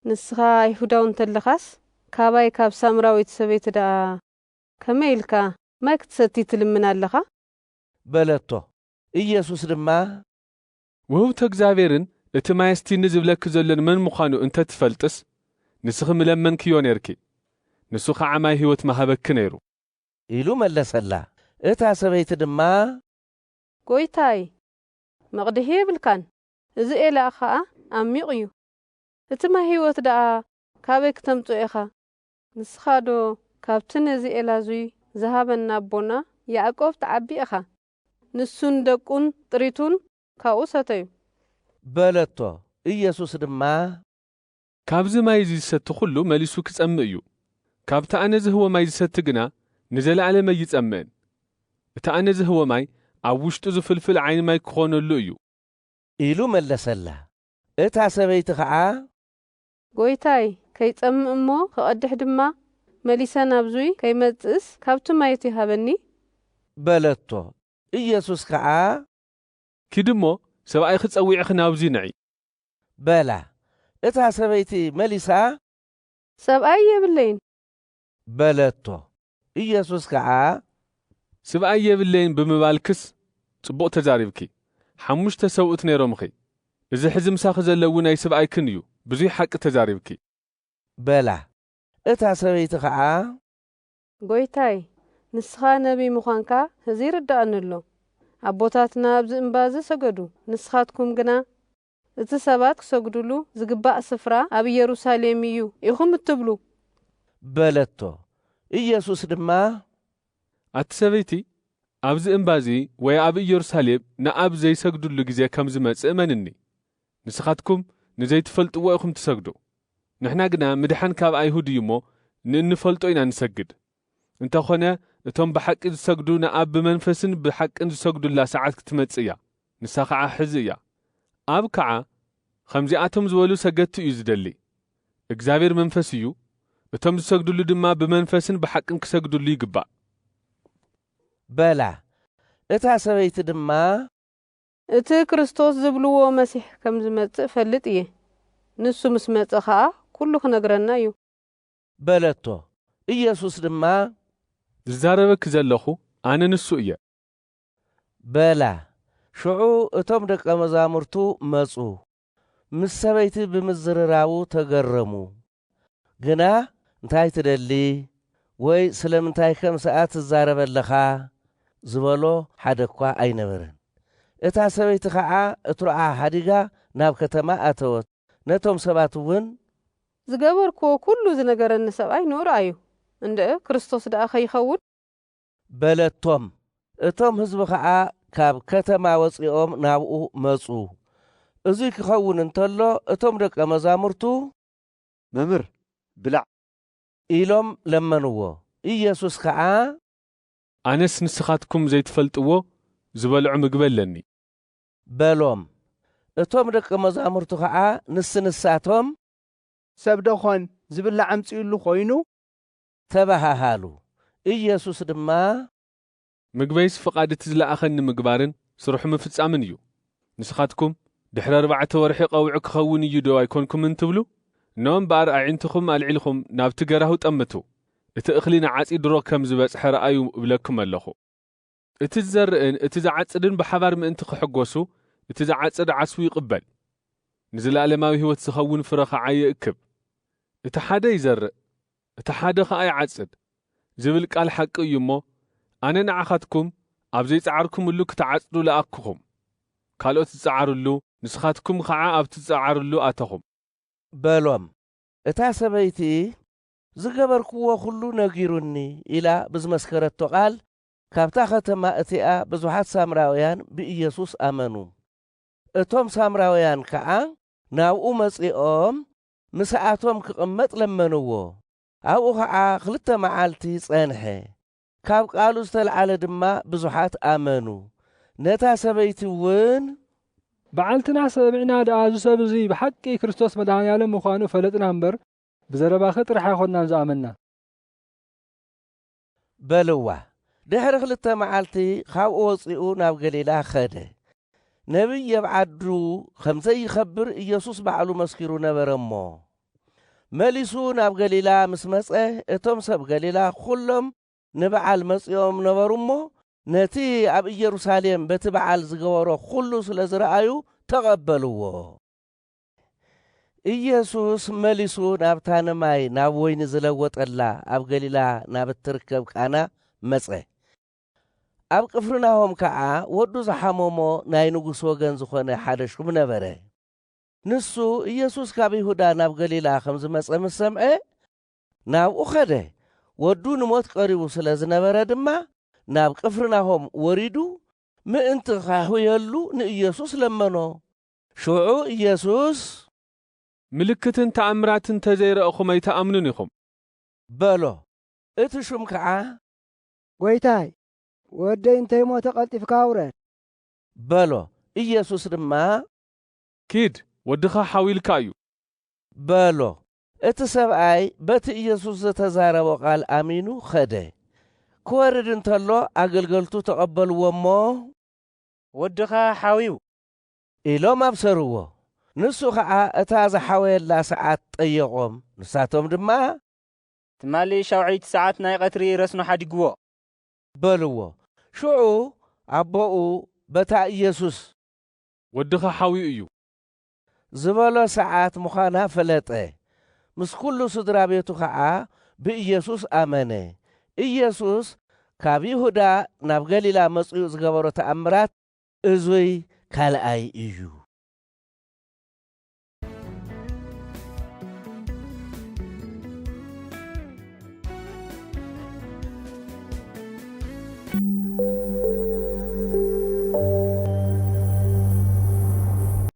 E: ንስኻ ኣይሁዳው እንተለኻስ ካባይ ካብ ሳምራዊት ሰበይቲ ደኣ ከመይ ኢልካ ማይ ክትሰቲ ትልምን ኣለኻ
C: በለቶ ኢየሱስ ድማ
D: ውህብቶ እግዚአብሔርን እቲ ማይስቲኒ ዝብለክ ዘሎን መን ምዃኑ እንተ ትፈልጥስ ንስኺ ምለመንክዮ ነርኪ ንሱ ከዓ ማይ ህይወት መሃበክ ነይሩ
C: ኢሉ መለሰላ እታ ሰበይቲ ድማ
E: ጎይታይ መቕድሄ ይብልካን እዚ ኤላ ከዓ ዓሚቕ እዩ እቲ ማይ ህይወት ደኣ ካበይ ክተምፅኦ ኢኻ ንስኻ ዶ ካብቲ ነዚ ኤላ እዙይ ዝሃበና ኣቦና ያዕቆብ ተዓቢ ኢኻ ንሱን ደቁን ጥሪቱን ካብኡ ሰተዩ
C: በለቶ። ኢየሱስ ድማ
D: ካብዚ ማይ ዝሰቲ ኩሉ መሊሱ ክጸምእ እዩ። ካብቲ ኣነ ዝህቦ ማይ ዝሰቲ ግና ንዘለዓለመ ይጸምእን። እቲ ኣነ ዝህቦ ማይ ኣብ ውሽጡ ዝፍልፍል ዓይኒ ማይ ክኾነሉ እዩ
C: ኢሉ መለሰላ። እታ ሰበይቲ ከዓ
E: ጎይታይ ከይጸምእ እሞ ክቐድሕ ድማ መሊሰ ናብዙይ ከይመጽእስ ካብቲ ማየት ይሃበኒ
C: በለቶ። ኢየሱስ ከዓ
D: ኪድሞ ሰብኣይ ክጸዊዕኺ ናብዚ ንዒ
C: በላ። እታ ሰበይቲ መሊሳ
E: ሰብኣይ የብለይን
C: በለቶ። ኢየሱስ ከዓ
D: ሰብኣይ የብለይን ብምባልክስ ጽቡቕ ተዛሪብኪ። 5 ሰብኡት ነይሮምኺ፣ እዚ ሕዚ ምሳኺ ዘለዉ ናይ ሰብኣይክን እዩ። ብዙይ ሓቂ ተዛሪብኪ
C: በላ። እታ ሰበይቲ ከዓ
E: ጎይታይ ንስኻ ነቢይ ምዃንካ እዚ ይርዳእኒ ኣሎ። ኣቦታትና ኣብዚ እምባ ሰገዱ፣ ንስኻትኩም ግና እቲ ሰባት ክሰግዱሉ ዝግባእ ስፍራ ኣብ ኢየሩሳሌም እዩ ኢኹም እትብሉ
C: በለቶ። ኢየሱስ ድማ
D: ኣቲ ሰበይቲ ኣብዚ እምባዚ ወይ ኣብ ኢየሩሳሌም ንኣብ ዘይሰግዱሉ ግዜ ከም ዝመጽእ እመንኒ። ንስኻትኩም ንዘይትፈልጥዎ ኢኹም ትሰግዱ። ንሕና ግና ምድሓን ካብ ኣይሁድ እዩ እሞ ንእንፈልጦ ኢና ንሰግድ። እንተኾነ እቶም ብሓቂ ዝሰግዱ ንኣብ ብመንፈስን ብሓቅን ዝሰግዱላ ሰዓት ክትመጽእ እያ። ንሳ ከዓ ሕዚ እያ። ኣብ ከዓ ከምዚኣቶም ዝበሉ ሰገድቲ እዩ ዝደሊ። እግዚአብሔር መንፈስ እዩ፣ እቶም ዝሰግዱሉ ድማ ብመንፈስን ብሓቅን ክሰግዱሉ ይግባእ
C: በላ። እታ ሰበይቲ ድማ
E: እቲ ክርስቶስ ዝብልዎ መሲሕ ከም ዝመጽእ ፈልጥ እየ። ንሱ ምስ መጽእ ከዓ ኩሉ ክነግረና እዩ
C: በለቶ። ኢየሱስ ድማ
D: ዝዛረበኪ ዘለኹ ኣነ ንሱ እየ
C: በላ። ሽዑ እቶም ደቀ መዛሙርቱ መጹ፣ ምስ ሰበይቲ ብምዝርራቡ ተገረሙ። ግና እንታይ ትደሊ ወይ ስለምንታይ ከም ሰዓት ትዛረበለኻ ዝበሎ ሓደ እኳ ኣይነበረን። እታ ሰበይቲ ከዓ እትረኣ ሓዲጋ ናብ ከተማ ኣተወት። ነቶም ሰባት እውን
E: ዝገበርክዎ ኩሉ ዝነገረኒ ሰብኣይ ንርአዩ እንድአ ክርስቶስ ደኣ ኸይኸውን
C: በለቶም። እቶም ህዝቢ ከዓ ካብ ከተማ ወፂኦም ናብኡ መጹ። እዙይ ክኸውን እንተሎ እቶም ደቀ መዛሙርቱ
B: መምህር ብላዕ
C: ኢሎም ለመንዎ። ኢየሱስ ከዓ
D: ኣነስ ንስኻትኩም ዘይትፈልጥዎ ዝበልዑ ምግቢ ኣለኒ
C: በሎም። እቶም ደቀ መዛሙርቱ ከዓ ንስንሳቶም
B: ሰብ ደኾን ዝብላዕ ኣምፂኡሉ ኮይኑ
C: ተባሃሃሉ። ኢየሱስ ድማ
D: ምግበይስ ፍቓድ እቲ ዝለኣኸኒ ምግባርን ስርሑ ምፍጻምን እዩ። ንስኻትኩም ድሕሪ 4 ወርሒ ቀውዒ ክኸውን እዩ ዶ ኣይኮንኩምን ትብሉ? እኖም እምበር ኣዒንትኹም ኣልዒልኹም ናብቲ ገራሁ ጠምቱ። እቲ እኽሊ ንዓጺድ ድሮ ከም ዝበጽሐ ረኣዩ እብለኩም ኣለኹ። እቲ ዝዘርእን እቲ ዝዓጽድን ብሓባር ምእንቲ ክሕጐሱ እቲ ዝዓጽድ ዓስቡ ይቕበል፣ ንዘለኣለማዊ ህይወት ዝኸውን ፍረ ከዓ ይእክብ። እቲ ሓደ ይዘርእ እቲ ሓደ ከዓ ይዓጽድ ዝብል ቃል ሓቂ እዩ እሞ ኣነ ንዓኻትኩም ኣብ ዘይጸዓርኩምሉ ክትዓጽዱ ለኣክኹም። ካልኦት ዝጸዓሩሉ ንስኻትኩም ከዓ ኣብቲ ዝጸዓሩሉ ኣተኹም
C: በሎም። እታ ሰበይቲ ዝገበርክዎ ኩሉ ነጊሩኒ ኢላ ብዝመስከረቶ ቃል ካብታ ከተማ እቲኣ ብዙሓት ሳምራውያን ብኢየሱስ ኣመኑ። እቶም ሳምራውያን ከዓ ናብኡ መጺኦም ምስኣቶም ክቕመጥ ለመንዎ። ኣብኡ ከዓ 2 መዓልቲ ጸንሐ። ካብ ቃሉ ዝተለዓለ ድማ ብዙሓት ኣመኑ። ነታ ሰበይቲ እውን
F: በዓልትና ሰሚዕና ደኣ ዝሰብ እዙይ ብሓቂ ክርስቶስ መድኃኔዓለም ምዃኑ ፈለጥና እምበር ብዘረባኺ ጥራሕ ኣይኮንናን ዝኣመና
C: በልዋ። ድሕሪ 2 መዓልቲ ካብኡ ወፂኡ ናብ ገሊላ ኸደ። ነቢይ ኣብ ዓዱ ከምዘይኸብር ኢየሱስ ባዕሉ መስኪሩ ነበረ እሞ መሊሱ ናብ ገሊላ ምስ መጸ እቶም ሰብ ገሊላ ኩሎም ንበዓል መጺኦም ነበሩ እሞ ነቲ ኣብ ኢየሩሳሌም በቲ በዓል ዝገበሮ ኩሉ ስለ ዝረአዩ ተቐበልዎ። ኢየሱስ መሊሱ ናብታ ንማይ ናብ ወይኒ ዝለወጠላ ኣብ ገሊላ ናብ እትርከብ ቃና መጸ። ኣብ ቅፍርናሆም ከዓ ወዱ ዝሓመሞ ናይ ንጉሥ ወገን ዝኾነ ሓደ ሹም ነበረ። ንሱ ኢየሱስ ካብ ይሁዳ ናብ ገሊላ ከም ዝመጸ ምስ ሰምዐ ናብኡ ኸደ። ወዱ ንሞት ቀሪቡ ስለ ዝነበረ ድማ ናብ ቅፍርናሆም ወሪዱ ምእንቲ ካሕውየሉ ንኢየሱስ ለመኖ። ሽዑ ኢየሱስ
D: ምልክትን ተኣምራትን ተዘይረአኹም ኣይተኣምኑን ኢኹም
C: በሎ። እቲ ሹም ከዓ
B: ጐይታይ ወደይ እንተይሞተ ቐልጢፍካ ውረድ
C: በሎ። ኢየሱስ ድማ
D: ኪድ ወድኻ ሓዊልካ እዩ
C: በሎ። እቲ ሰብኣይ በቲ ኢየሱስ ዝተዛረቦ ቃል ኣሚኑ ኸደ። ክወርድ እንተሎ ኣገልገልቱ ተቐበልዎ እሞ
G: ወድኻ ሓዊው
C: ኢሎም ኣብሰርዎ። ንሱ ከዓ እታ ዝሓወየላ ሰዓት ጠየቖም። ንሳቶም ድማ
G: ትማሊ 7 ሰዓት ናይ ቀትሪ ረስኖ ሓዲግዎ
C: በልዎ። ሽዑ ኣቦኡ በታ ኢየሱስ
D: ወድኻ ሓዊኡ እዩ
C: ዝበሎ ሰዓት ምዃና ፈለጠ። ምስ ኩሉ ስድራ ቤቱ ከዓ ብኢየሱስ ኣመነ። ኢየሱስ ካብ ይሁዳ ናብ ገሊላ መጽኡ ዝገበሮ ተኣምራት እዙይ ካልኣይ እዩ።